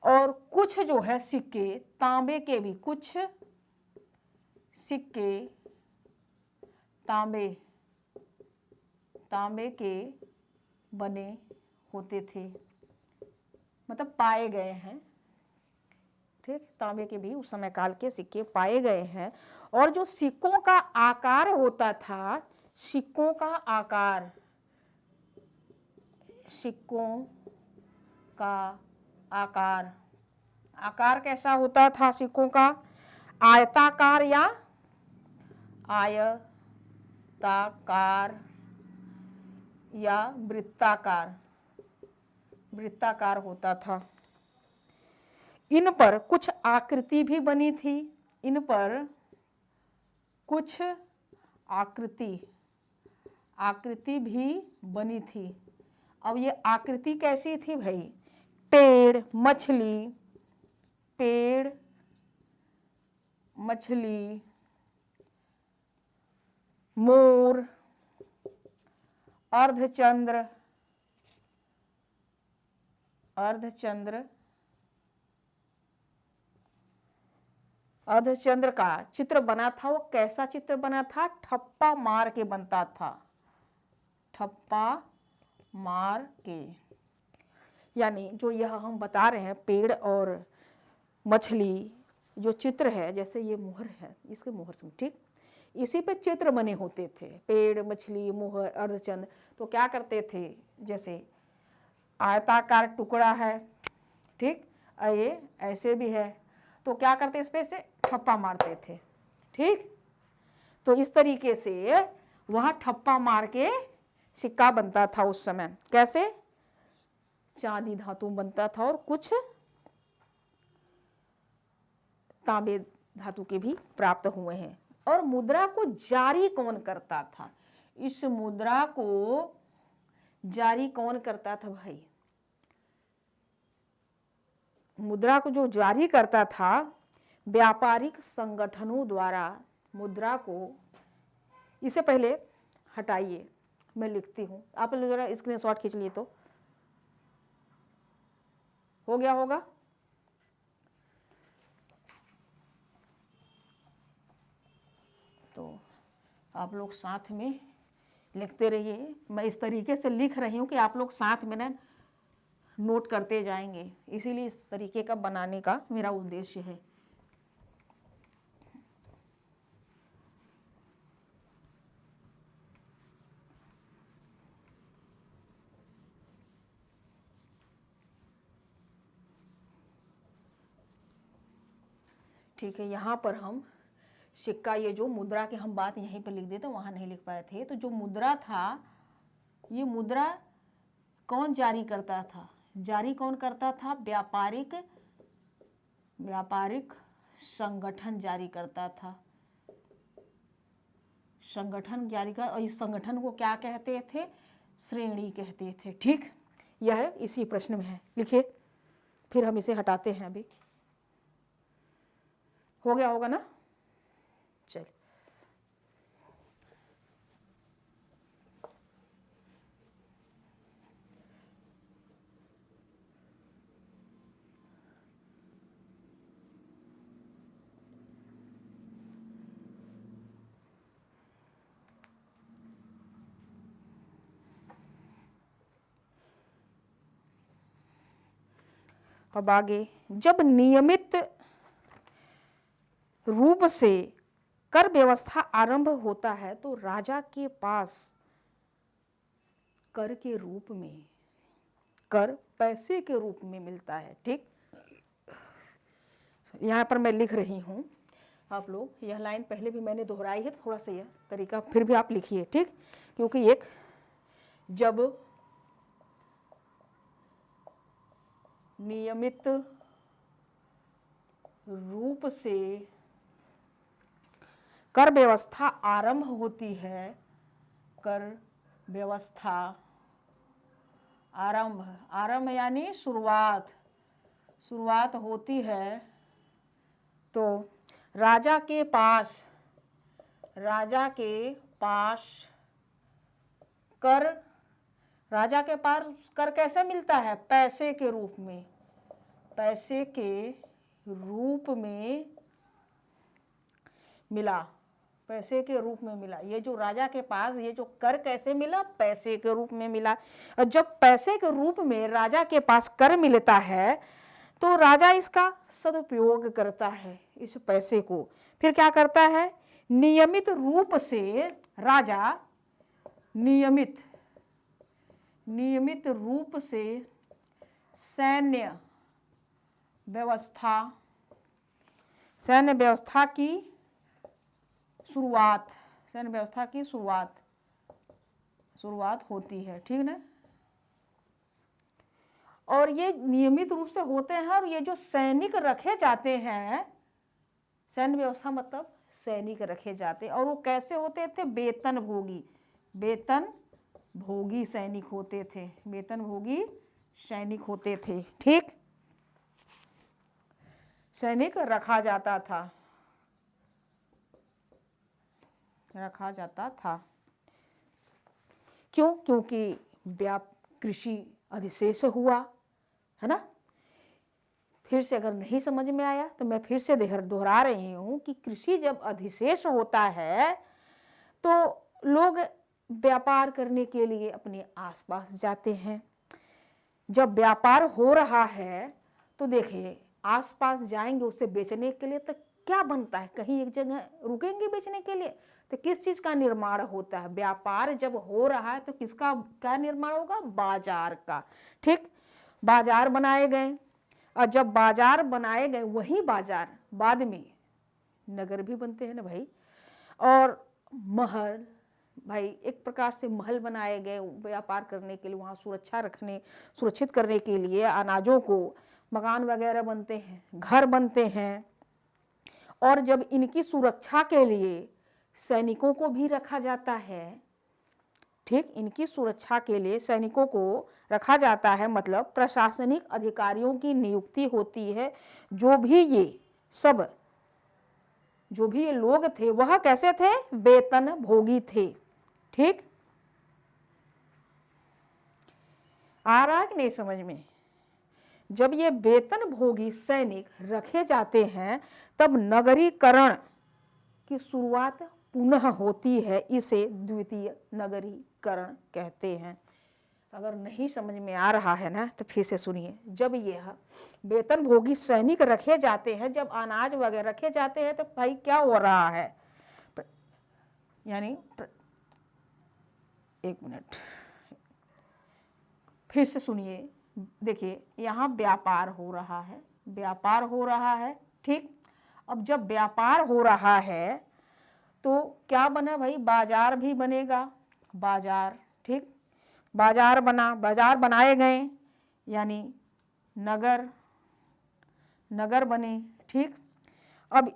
और कुछ जो है सिक्के तांबे के भी, कुछ सिक्के तांबे के बने होते थे, मतलब पाए गए हैं, ठीक, तांबे के भी उस समय काल के सिक्के पाए गए हैं। और जो सिक्कों का आकार होता था, सिक्कों का आकार, सिक्कों का आकार, आकार कैसा होता था सिक्कों का? आयताकार या आयताकार या वृत्ताकार, वृत्ताकार होता था। इन पर कुछ आकृति भी बनी थी, इन पर कुछ आकृति भी बनी थी। अब ये आकृति कैसी थी भाई? पेड़, मछली, मोर, अर्धचंद्र का चित्र बना था। वो कैसा चित्र बना था? ठप्पा मार के बनता था, ठप्पा मार के। यानी जो यह हम बता रहे हैं पेड़ और मछली जो चित्र है, जैसे ये मोहर है, इसके मोहर से, ठीक, इसी पे चित्र बने होते थे, पेड़, मछली, मोहर, अर्धचंद्र। तो क्या करते थे, जैसे आयताकार टुकड़ा है, ठीक, ये ऐसे भी है, तो क्या करते, इस पे से ठप्पा मारते थे, ठीक। तो इस तरीके से वह ठप्पा मार के सिक्का बनता था उस समय। कैसे? चांदी धातु बनता था और कुछ तांबे धातु के भी प्राप्त हुए हैं। और मुद्रा को जारी कौन करता था? इस मुद्रा को जारी कौन करता था भाई? मुद्रा को जो जारी करता था, व्यापारिक संगठनों द्वारा मुद्रा को, इसे पहले हटाइए, मैं लिखती हूँ, आप लोग जरा स्क्रीनशॉट खींच लिए तो हो गया होगा। तो आप लोग साथ में लिखते रहिए। मैं इस तरीके से लिख रही हूँ कि आप लोग साथ में ना नोट करते जाएंगे, इसीलिए इस तरीके का बनाने का मेरा उद्देश्य है। ठीक है, यहाँ पर हम सिक्का, ये जो मुद्रा की हम बात यहीं पर लिख देते, वहाँ नहीं लिख पाए थे। तो जो मुद्रा था, ये मुद्रा कौन जारी करता था? जारी कौन करता था? व्यापारिक संगठन जारी करता था, संगठन जारी कर। और इस संगठन को क्या कहते थे? श्रेणी कहते थे, ठीक। यह इसी प्रश्न में है, लिखिए, फिर हम इसे हटाते हैं। अभी हो गया होगा ना? चलिए, अब आगे, जब नियमित रूप से कर व्यवस्था आरंभ होता है तो राजा के पास कर के रूप में, कर पैसे के रूप में मिलता है, ठीक। यहाँ पर मैं लिख रही हूँ, आप लोग यह लाइन पहले भी मैंने दोहराई है, थोड़ा सा यह तरीका फिर भी आप लिखिए, ठीक। क्योंकि एक, जब नियमित रूप से कर व्यवस्था आरंभ होती है, कर व्यवस्था आरंभ यानी शुरुआत होती है, तो राजा के पास कर कैसे मिलता है? पैसे के रूप में मिला, पैसे के रूप में मिला। ये जो राजा के पास ये जो कर कैसे मिला, पैसे के रूप में मिला। और जब पैसे के रूप में राजा के पास कर मिलता है तो राजा इसका सदुपयोग करता है, इस पैसे को। फिर क्या करता है, नियमित रूप से राजा नियमित रूप से सैन्य व्यवस्था की शुरुआत होती है, ठीक ना। और ये नियमित रूप से होते हैं। और ये जो सैनिक रखे जाते हैं, सैन्य व्यवस्था मतलब सैनिक रखे जाते, और वो कैसे होते थे, वेतन भोगी सैनिक होते थे, वेतन भोगी सैनिक होते थे, ठीक। सैनिक रखा जाता था। क्यों? क्योंकि कृषि अधिशेष हुआ है ना। फिर से अगर नहीं समझ में आया तो मैं फिर से दोहरा रही हूँ कि कृषि जब अधिशेष होता है तो लोग व्यापार करने के लिए अपने आसपास जाते हैं। जब व्यापार हो रहा है तो देखिए आसपास जाएंगे उसे बेचने के लिए, तो क्या बनता है, कहीं एक जगह रुकेंगे बेचने के लिए, तो किस चीज का निर्माण होता है, व्यापार जब हो रहा है तो किसका क्या निर्माण होगा, बाजार का, ठीक। बाजार बनाए गए, और जब बाजार बनाए गए वही बाजार बाद में नगर भी बनते हैं ना भाई। और महल, भाई एक प्रकार से महल बनाए गए व्यापार करने के लिए, वहाँ सुरक्षित करने के लिए अनाजों को, मकान वगैरह बनते हैं, घर बनते हैं। और जब इनकी सुरक्षा के लिए सैनिकों को भी रखा जाता है, ठीक, इनकी सुरक्षा के लिए सैनिकों को रखा जाता है, मतलब प्रशासनिक अधिकारियों की नियुक्ति होती है। जो भी ये लोग थे वह कैसे थे, वेतन भोगी थे, ठीक। आ रहा है कि नहीं समझ में। जब ये वेतन भोगी सैनिक रखे जाते हैं तब नगरीकरण की शुरुआत पुनः होती है, इसे द्वितीय नगरीकरण कहते हैं। अगर नहीं समझ में आ रहा है ना तो फिर से सुनिए। जब यह वेतन भोगी सैनिक रखे जाते हैं, जब अनाज वगैरह रखे जाते हैं तो भाई क्या हो रहा है, यानी एक मिनट फिर से सुनिए। देखिए यहाँ व्यापार हो रहा है, ठीक। अब जब व्यापार हो रहा है तो क्या बना भाई, बाजार भी बनेगा, बाजार, ठीक। बाजार बनाए गए, यानी नगर बने, ठीक। अब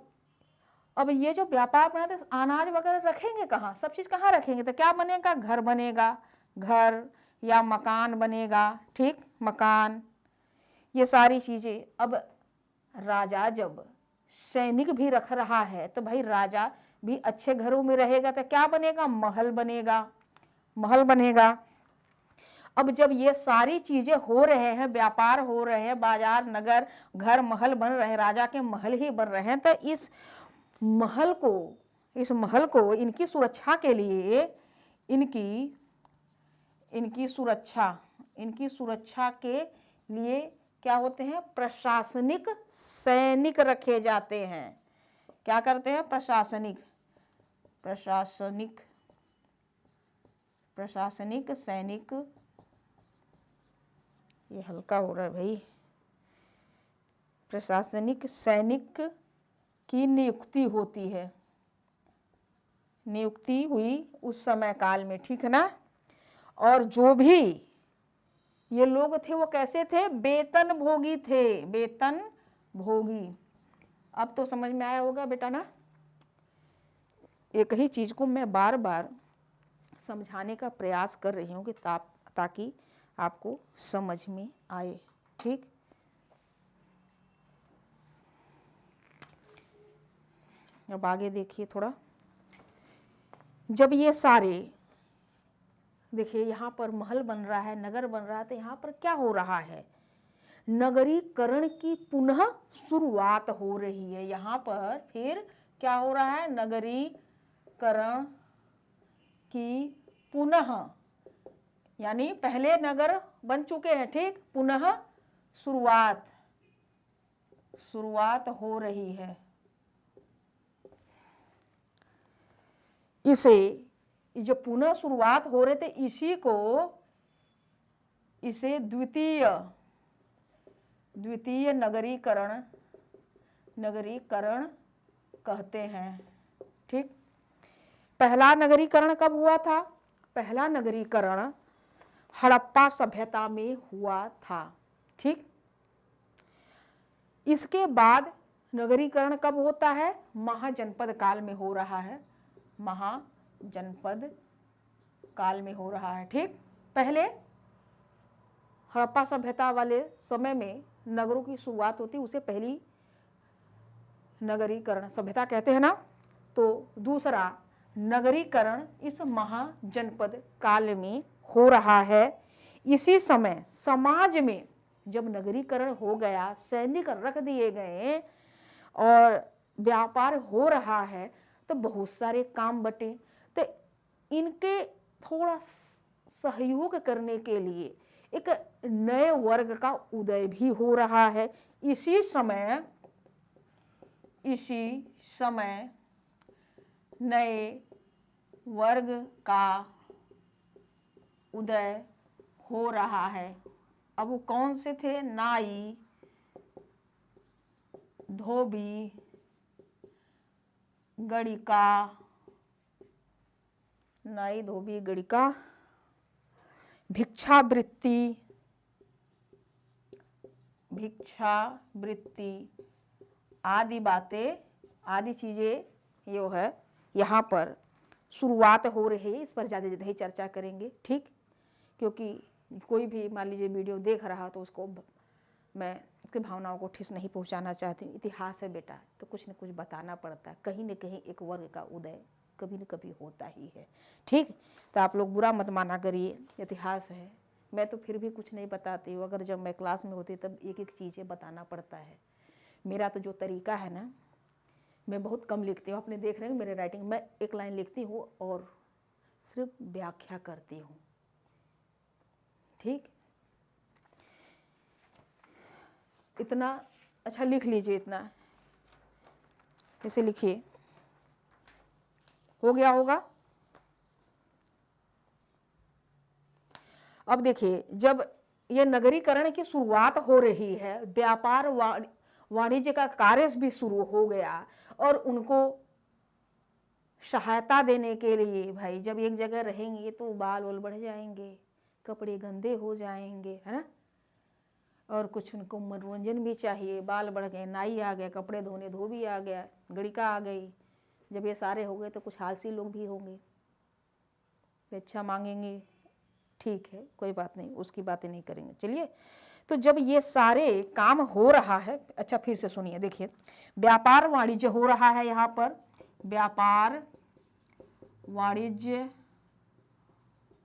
ये जो व्यापार बना तो अनाज वगैरह रखेंगे कहाँ, सब चीज़ कहाँ रखेंगे, तो क्या बनेगा, घर बनेगा, घर या मकान बनेगा, ठीक, मकान, ये सारी चीज़ें। अब राजा जब सैनिक भी रख रहा है तो भाई राजा भी अच्छे घरों में रहेगा, तो क्या बनेगा, महल बनेगा। अब जब ये सारी चीजें हो रहे हैं, व्यापार हो रहे हैं, बाजार, नगर, घर, महल बन रहे हैं, राजा के महल ही बन रहे हैं, तो इस महल को इनकी सुरक्षा के लिए, इनकी सुरक्षा के लिए क्या होते हैं, प्रशासनिक सैनिक रखे जाते हैं। क्या करते हैं, प्रशासनिक सैनिक, ये हल्का हो रहा है भाई, प्रशासनिक सैनिक की नियुक्ति होती है, नियुक्ति हुई उस समय काल में, ठीक है ना। और जो भी ये लोग थे वो कैसे थे, वेतन भोगी थे, वेतन भोगी। अब तो समझ में आया होगा बेटा ना। एक ही चीज को मैं बार बार समझाने का प्रयास कर रही हूँ कि ताकि आपको समझ में आए, ठीक। अब आगे देखिए थोड़ा। जब ये सारे, देखिए यहाँ पर महल बन रहा है, नगर बन रहा है, तो यहाँ पर क्या हो रहा है, नगरीकरण की पुनः शुरुआत हो रही है। यहाँ पर फिर क्या हो रहा है, करण की पुनः, यानी पहले नगर बन चुके हैं, ठीक, पुनः शुरुआत हो रही है। इसे जो पुनः शुरुआत हो रहे थे इसे द्वितीय नगरीकरण कहते हैं, ठीक। पहला नगरीकरण कब हुआ था? पहला नगरीकरण हड़प्पा सभ्यता में हुआ था, ठीक। इसके बाद नगरीकरण कब होता है? महाजनपद काल में हो रहा है, महाजनपद काल में हो रहा है, ठीक। पहले हड़प्पा सभ्यता वाले समय में नगरों की शुरुआत होती, उसे पहली नगरीकरण सभ्यता कहते हैं ना। तो दूसरा नगरीकरण इस महाजनपद काल में हो रहा है। इसी समय समाज में जब नगरीकरण हो गया, सैनिक रख दिए गए और व्यापार हो रहा है, तो बहुत सारे काम बटे। तो इनके थोड़ा सहयोग करने के लिए एक नए वर्ग का उदय भी हो रहा है। इसी समय नए वर्ग का उदय हो रहा है। अब वो कौन से थे? नाई, धोबी, गणिका, भिक्षावृत्ति आदि चीजें जो है यहाँ पर शुरुआत हो रही है। इस पर ज़्यादा ही चर्चा करेंगे, ठीक। क्योंकि कोई भी मान लीजिए वीडियो देख रहा तो उसको मैं उसकी भावनाओं को ठेस नहीं पहुंचाना चाहती हूँ। इतिहास है बेटा, तो कुछ न कुछ बताना पड़ता है। कहीं न कहीं एक वर्ग का उदय कभी न कभी होता ही है, ठीक। तो आप लोग बुरा मत माना करिए, इतिहास है। मैं तो फिर भी कुछ नहीं बताती हूँ। अगर जब मैं क्लास में होती तब एक एक चीज़ें बताना पड़ता है। मेरा तो जो तरीका है ना, मैं बहुत कम लिखती हूँ। आपने देख रहे हैं मेरे राइटिंग, मैं एक लाइन लिखती हूँ और सिर्फ व्याख्या करती हूँ, ठीक। इतना अच्छा लिख लीजिए, इतना ऐसे लिखिए, हो गया होगा। अब देखिए, जब ये नगरीकरण की शुरुआत हो रही है, व्यापार वाणिज्य का कार्य भी शुरू हो गया और उनको सहायता देने के लिए, भाई जब एक जगह रहेंगे तो बाल वाल बढ़ जाएंगे, कपड़े गंदे हो जाएंगे, है ना। और कुछ उनको मनोरंजन भी चाहिए। बाल बढ़ गए, नाई आ गए, कपड़े धोने धोबी आ गया, गणिका आ गई। जब ये सारे हो गए तो कुछ आलसी लोग भी होंगे, अच्छा मांगेंगे, ठीक है, कोई बात नहीं, उसकी बातें नहीं करेंगे। चलिए, तो जब ये सारे काम हो रहा है, अच्छा फिर से सुनिए, देखिए, व्यापार वाणिज्य हो रहा है। यहाँ पर व्यापार वाणिज्य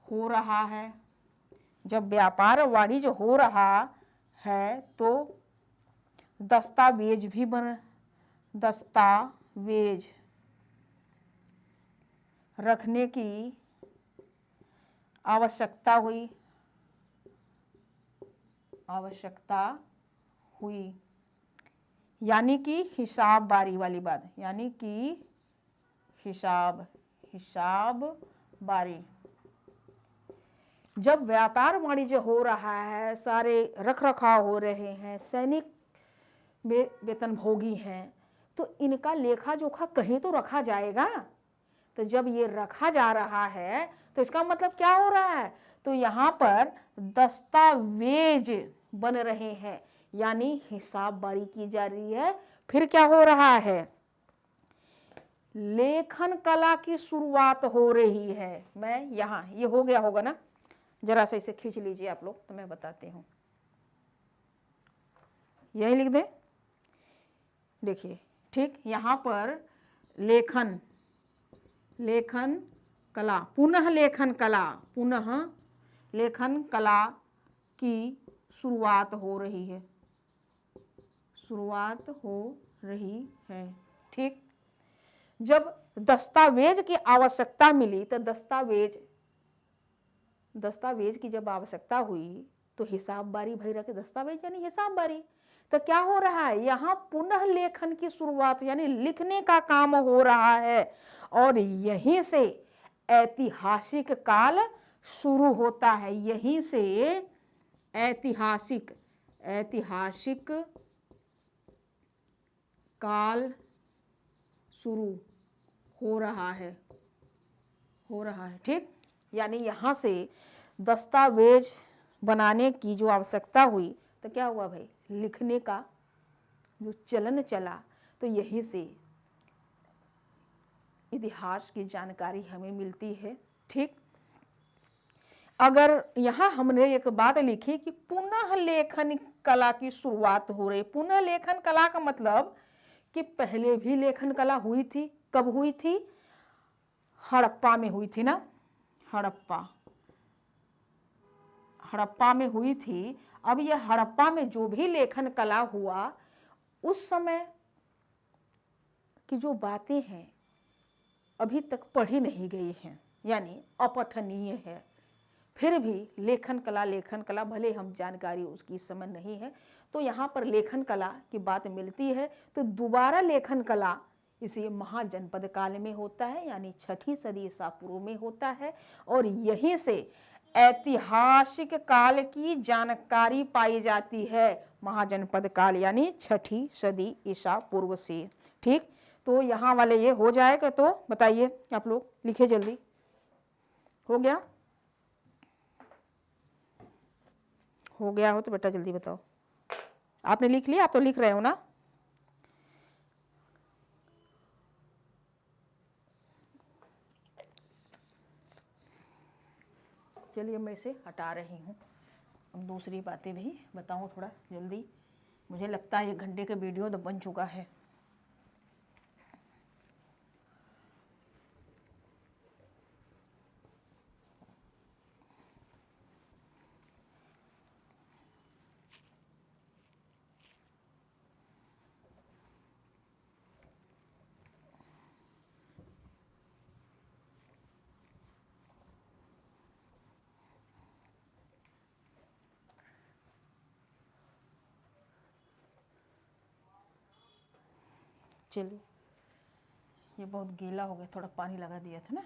हो रहा है। जब व्यापार वाणिज्य हो रहा है तो दस्तावेज रखने की आवश्यकता हुई। यानी कि हिसाब बारी वाली बात, यानी कि हिसाब बारी। जब व्यापार वाणिज्य हो रहा है, सारे रख रखाव हो रहे हैं, सैनिक वेतन भोगी हैं, तो इनका लेखा जोखा कहीं तो रखा जाएगा। तो जब ये रखा जा रहा है तो इसका मतलब क्या हो रहा है? तो यहाँ पर दस्तावेज बन रहे हैं, यानी हिसाब बारी की जा रही है। फिर क्या हो रहा है? लेखन कला की शुरुआत हो रही है। मैं यहाँ, ये हो गया होगा ना, जरा सा इसे खींच लीजिए आप लोग, तो मैं बताती हूँ। यही लिख दें, देखिए, ठीक। यहाँ पर लेखन कला, पुनः लेखन कला की शुरुआत हो रही है, ठीक। जब दस्तावेज की आवश्यकता मिली तो दस्तावेज की जब आवश्यकता हुई तो हिसाब बारी भई रखे, दस्तावेज यानी हिसाब बारी। तो क्या हो रहा है, यहाँ पुनः लेखन की शुरुआत यानी लिखने का काम हो रहा है और यहीं से ऐतिहासिक काल शुरू होता है। यहीं से ऐतिहासिक काल शुरू हो रहा है ठीक। यानी यहाँ से दस्तावेज बनाने की जो आवश्यकता हुई तो क्या हुआ भाई, लिखने का जो चलन चला, तो यहीं से इतिहास की जानकारी हमें मिलती है ठीक। अगर यहाँ हमने एक बात लिखी कि पुनः लेखन कला की शुरुआत हो रही। पुनः लेखन कला का मतलब कि पहले भी लेखन कला हुई थी। कब हुई थी, हड़प्पा में हुई थी ना, हड़प्पा में हुई थी। अब यह हड़प्पा में जो भी लेखन कला हुआ उस समय की जो बातें हैं अभी तक पढ़ी नहीं गई हैं, यानी अपठनीय है। फिर भी लेखन कला भले हम जानकारी उसकी इस समय नहीं है, तो यहाँ पर लेखन कला की बात मिलती है। तो दोबारा लेखन कला इसी महाजनपद काल में होता है, यानी 6ठी सदी ईसा पूर्व में होता है और यहीं से ऐतिहासिक काल की जानकारी पाई जाती है। महाजनपद काल यानी 6ठी सदी ईसा पूर्व से ठीक। तो यहाँ वाले ये हो जाएगा, तो बताइए आप लोग, लिखे जल्दी। हो गया हो तो बेटा जल्दी बताओ। आपने लिख लिया, आप तो लिख रहे हो ना। चलिए मैं इसे हटा रही हूँ। अब दूसरी बातें भी बताऊँ थोड़ा जल्दी। मुझे लगता है 1 घंटे का वीडियो तो बन चुका है। चलिए, ये बहुत गीला हो गया, थोड़ा पानी लगा दिया था ना।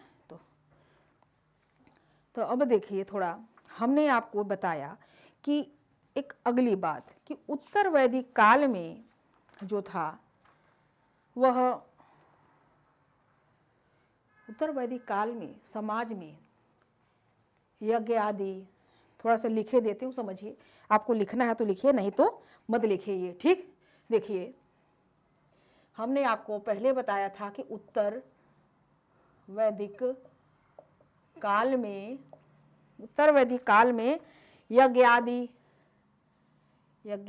तो अब देखिए, थोड़ा हमने आपको बताया कि एक अगली बात कि उत्तर वैदिक काल में जो था वह उत्तर वैदिक काल में समाज में यज्ञ आदि, थोड़ा सा लिखे देते हूँ, समझिए। आपको लिखना है तो लिखिए, नहीं तो मत लिखिए ठीक। देखिए, हमने आपको पहले बताया था कि उत्तर वैदिक काल में यज्ञ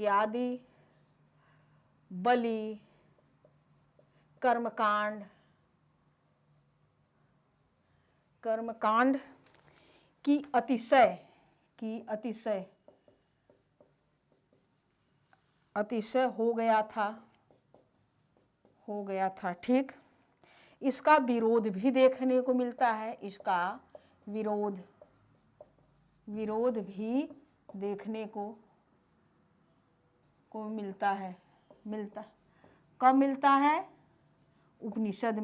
आदि बलि कर्मकांड की अतिशय हो गया था ठीक। इसका विरोध भी देखने को मिलता है। इसका विरोध भी देखने को मिलता है। कब मिलता है, उपनिषद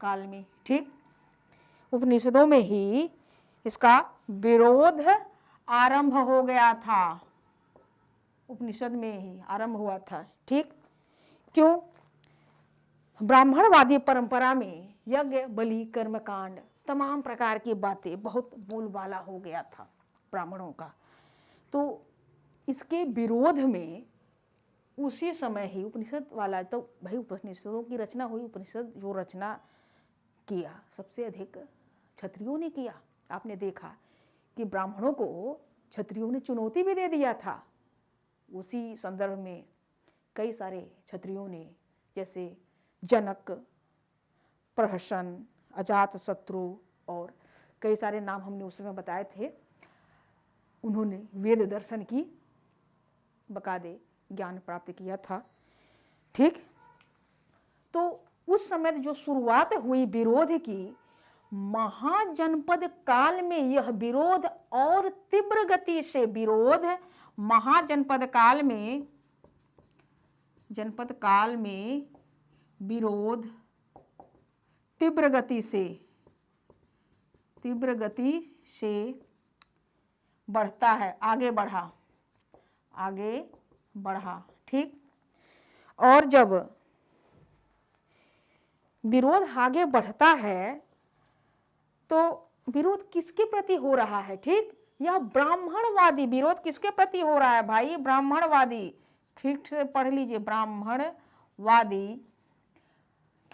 काल में ठीक। उपनिषदों में ही इसका विरोध आरंभ हो गया था, उपनिषद में ही आरंभ हुआ था ठीक। क्यों, ब्राह्मणवादी परंपरा में यज्ञ बलि कर्मकांड तमाम प्रकार की बातें बहुत बोलबाला हो गया था ब्राह्मणों का। तो इसके विरोध में उसी समय ही उपनिषद वाला, तो भाई उपनिषदों की रचना हुई। उपनिषद जो रचना किया सबसे अधिक क्षत्रियों ने किया। आपने देखा कि ब्राह्मणों को क्षत्रियों ने चुनौती भी दे दिया था। उसी संदर्भ में कई सारे क्षत्रियों ने, जैसे जनक, प्रहसन, अजातशत्रु और कई सारे नाम हमने उस समय बताए थे, उन्होंने वेद दर्शन की बकायदे ज्ञान प्राप्त किया था ठीक। तो उस समय जो शुरुआत हुई विरोध की, महाजनपद काल में यह विरोध और तीव्र गति से विरोध, महाजनपद काल में, जनपद काल में विरोध तीव्र गति से बढ़ता है, आगे बढ़ा। ठीक। और जब विरोध आगे बढ़ता है तो विरोध किसके प्रति हो रहा है? ठीक, यह ब्राह्मणवादी विरोध किसके प्रति हो रहा है भाई? ब्राह्मणवादी। ठीक से पढ़ लीजिए, ब्राह्मणवादी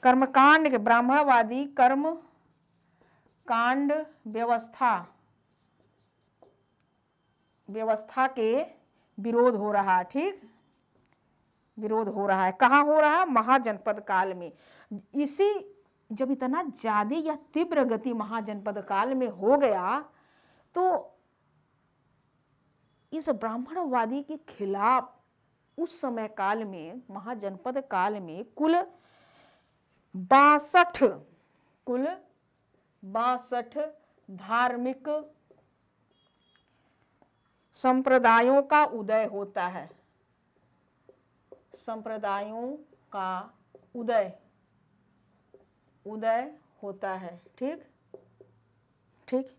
कर्मकांड के, ब्राह्मणवादी कर्म कांड व्यवस्था के विरोध हो रहा है। ठीक, विरोध हो रहा है। कहाँ हो रहा है? महाजनपद काल में। इसी जब इतना ज्यादा या तीव्र गति महाजनपद काल में हो गया तो इस ब्राह्मणवादी के खिलाफ उस समय काल में, महाजनपद काल में कुल 62 धार्मिक संप्रदायों का उदय होता है। संप्रदायों का उदय होता है। ठीक ठीक।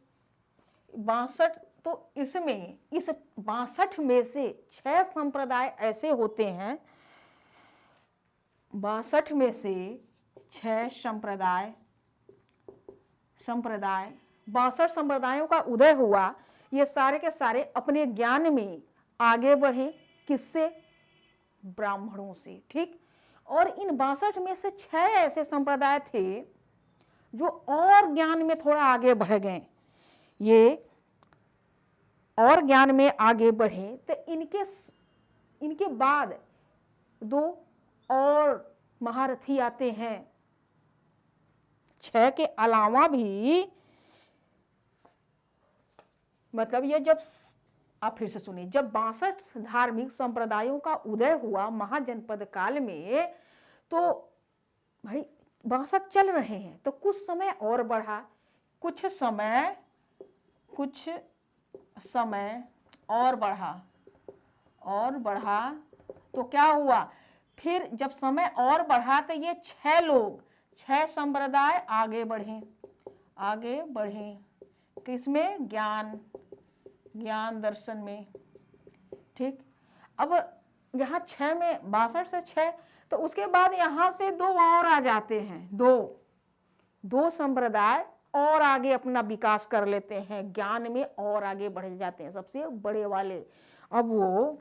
62, तो इसमें इस 62 में से 6 संप्रदाय ऐसे होते हैं, 62 में से 6 संप्रदाय 62 संप्रदायों का उदय हुआ। ये सारे के सारे अपने ज्ञान में आगे बढ़े, किससे? ब्राह्मणों से। ठीक। और इन 62 में से 6 ऐसे संप्रदाय थे जो और ज्ञान में थोड़ा आगे बढ़ गए। ये और ज्ञान में आगे बढ़े तो इनके बाद 2 और महारथी आते हैं। 6 के अलावा भी, मतलब ये जब, आप फिर से सुनिए, जब 62 धार्मिक संप्रदायों का उदय हुआ महाजनपद काल में, तो भाई 62 चल रहे हैं, तो कुछ समय और बढ़ा, कुछ समय और बढ़ा तो क्या हुआ? फिर जब समय और बढ़ा तो ये 6 संप्रदाय आगे बढ़े। किसमें? ज्ञान दर्शन में। ठीक। अब यहाँ 6 में, 62 से 6, तो उसके बाद यहाँ से 2 और आ जाते हैं। दो संप्रदाय और आगे अपना विकास कर लेते हैं, ज्ञान में और आगे बढ़ जाते हैं, सबसे बड़े वाले। अब वो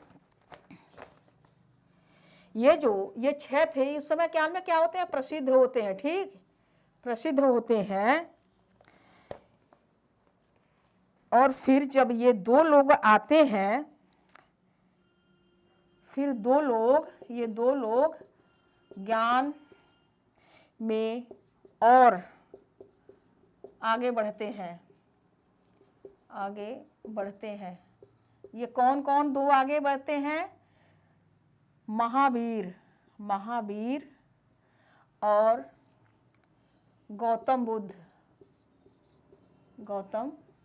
ये 6 थे, इस समय क्या में क्या होते हैं? प्रसिद्ध होते हैं। ठीक, प्रसिद्ध होते हैं। और फिर जब ये 2 लोग आते हैं, फिर ये दो लोग ज्ञान में और आगे बढ़ते हैं। ये कौन 2 आगे बढ़ते हैं? महावीर और गौतम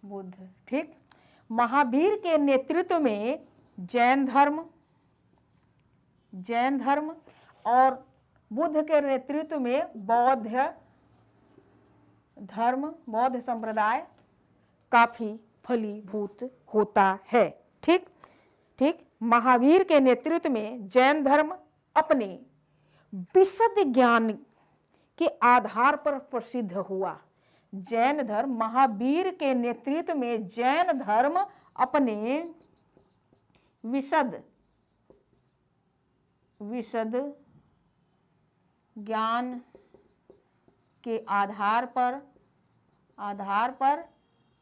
बुद्ध। ठीक। महावीर के नेतृत्व में जैन धर्म और बुद्ध के नेतृत्व में बौद्ध संप्रदाय काफी फलीभूत होता है। ठीक ठीक। महावीर के नेतृत्व में जैन धर्म अपने विशद ज्ञान के आधार पर प्रसिद्ध हुआ। जैन धर्म, महावीर के नेतृत्व में जैन धर्म अपने विशद ज्ञान के आधार पर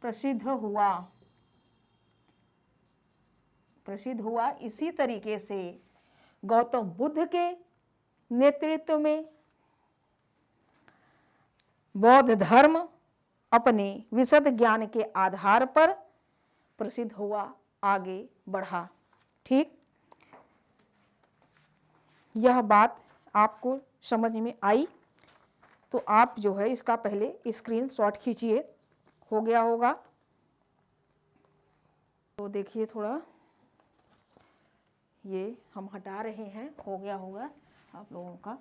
प्रसिद्ध हुआ। इसी तरीके से गौतम बुद्ध के नेतृत्व में बौद्ध धर्म अपने विशद ज्ञान के आधार पर प्रसिद्ध हुआ, आगे बढ़ा। ठीक, यह बात आपको समझ में आई तो आप जो है इसका पहले स्क्रीनशॉट खींचिए। हो गया होगा तो देखिए थोड़ा ये हम हटा रहे हैं, हो गया होगा आप लोगों का।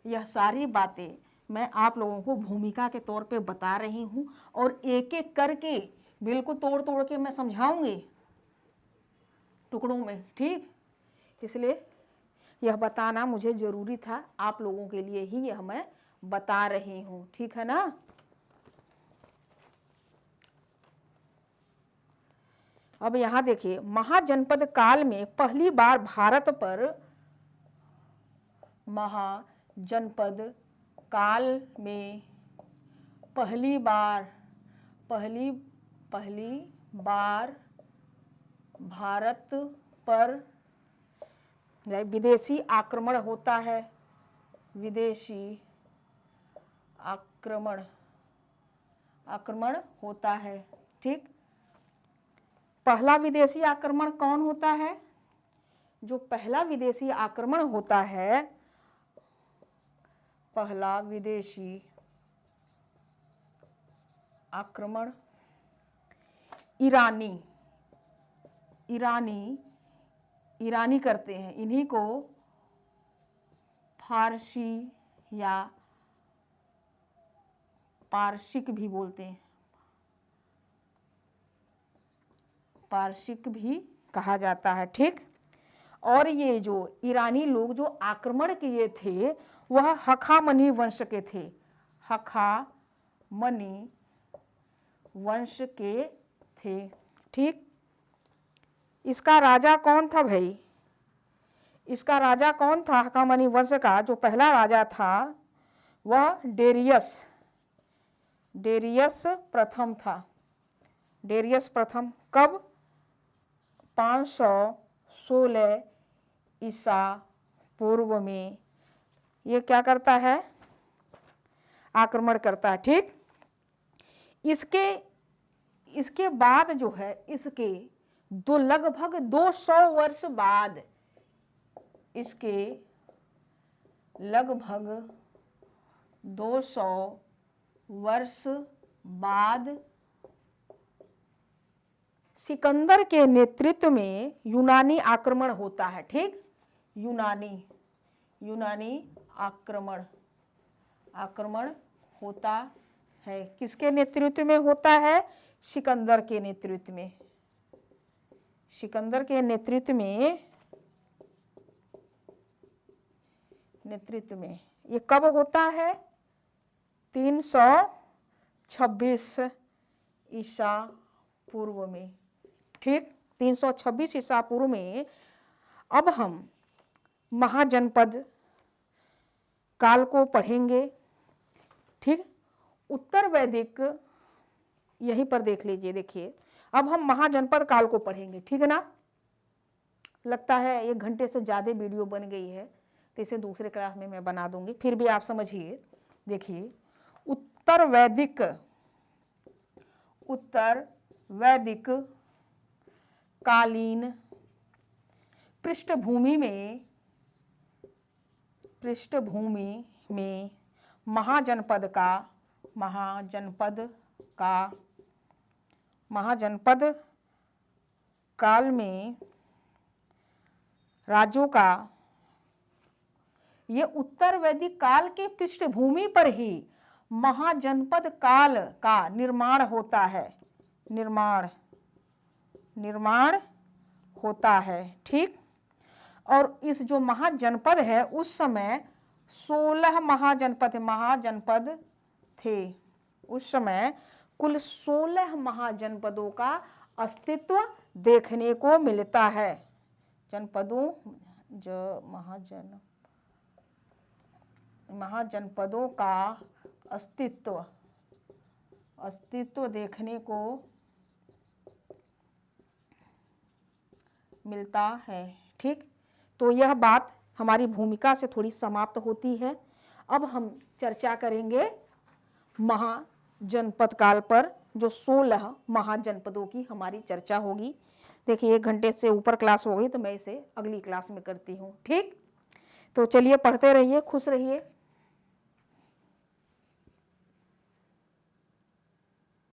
यह सारी बातें मैं आप लोगों को भूमिका के तौर पे बता रही हूँ और एक एक करके बिल्कुल तोड़ तोड़ के मैं समझाऊंगी टुकड़ों में, ठीक। इसलिए यह बताना मुझे ज़रूरी था, आप लोगों के लिए ही यह मैं बता रही हूँ, ठीक है ना। अब यहाँ देखिए, महाजनपद काल में पहली बार भारत पर, महाजनपद काल में पहली बार भारत पर विदेशी आक्रमण होता है, विदेशी आक्रमण होता है, ठीक। पहला विदेशी आक्रमण कौन होता है? जो पहला विदेशी आक्रमण होता है, पहला विदेशी आक्रमण ईरानी करते हैं। इन्हीं को फारसी या पारसिक भी बोलते हैं, पारसिक भी कहा जाता है, ठीक। और ये जो ईरानी लोग जो आक्रमण किए थे वह हखामनी वंश के थे, हखामनी वंश के थे, ठीक। इसका राजा कौन था भाई? इसका राजा कौन था? हखामनी वंश का जो पहला राजा था वह डेरियस प्रथम था। डेरियस प्रथम कब? 516 ईसा पूर्व में ये क्या करता है? आक्रमण करता है, ठीक। इसके बाद जो है, इसके लगभग 200 वर्ष बाद, इसके लगभग 200 वर्ष बाद सिकंदर के नेतृत्व में यूनानी आक्रमण होता है, ठीक। यूनानी आक्रमण होता है। किसके नेतृत्व में होता है? सिकंदर के नेतृत्व में। सिकंदर के नेतृत्व में ये कब होता है? 326 ईसा पूर्व में, ठीक। 326 ईसा पूर्व में। अब हम महाजनपद काल को पढ़ेंगे, ठीक। उत्तर वैदिक यहीं पर देख लीजिए, देखिए अब हम महाजनपद काल को पढ़ेंगे, ठीक है ना। लगता है 1 घंटे से ज़्यादा वीडियो बन गई है तो इसे दूसरे क्लास में मैं बना दूंगी, फिर भी आप समझिए। देखिए उत्तर वैदिक कालीन पृष्ठभूमि में महाजनपद काल में राज्यों का, ये उत्तर वैदिक काल के पृष्ठभूमि पर ही महाजनपद काल का निर्माण होता है, निर्माण होता है, ठीक। और इस जो महाजनपद है उस समय 16 महाजनपद थे। उस समय कुल 16 महाजनपदों का अस्तित्व देखने को मिलता है। महाजनपदों का अस्तित्व देखने को मिलता है, ठीक। तो यह बात हमारी भूमिका से थोड़ी समाप्त होती है। अब हम चर्चा करेंगे जनपद काल पर जो 16 महाजनपदों की हमारी चर्चा होगी। देखिए 1 घंटे से ऊपर क्लास हो गई तो मैं इसे अगली क्लास में करती हूँ। ठीक, तो चलिए पढ़ते रहिए, खुश रहिए।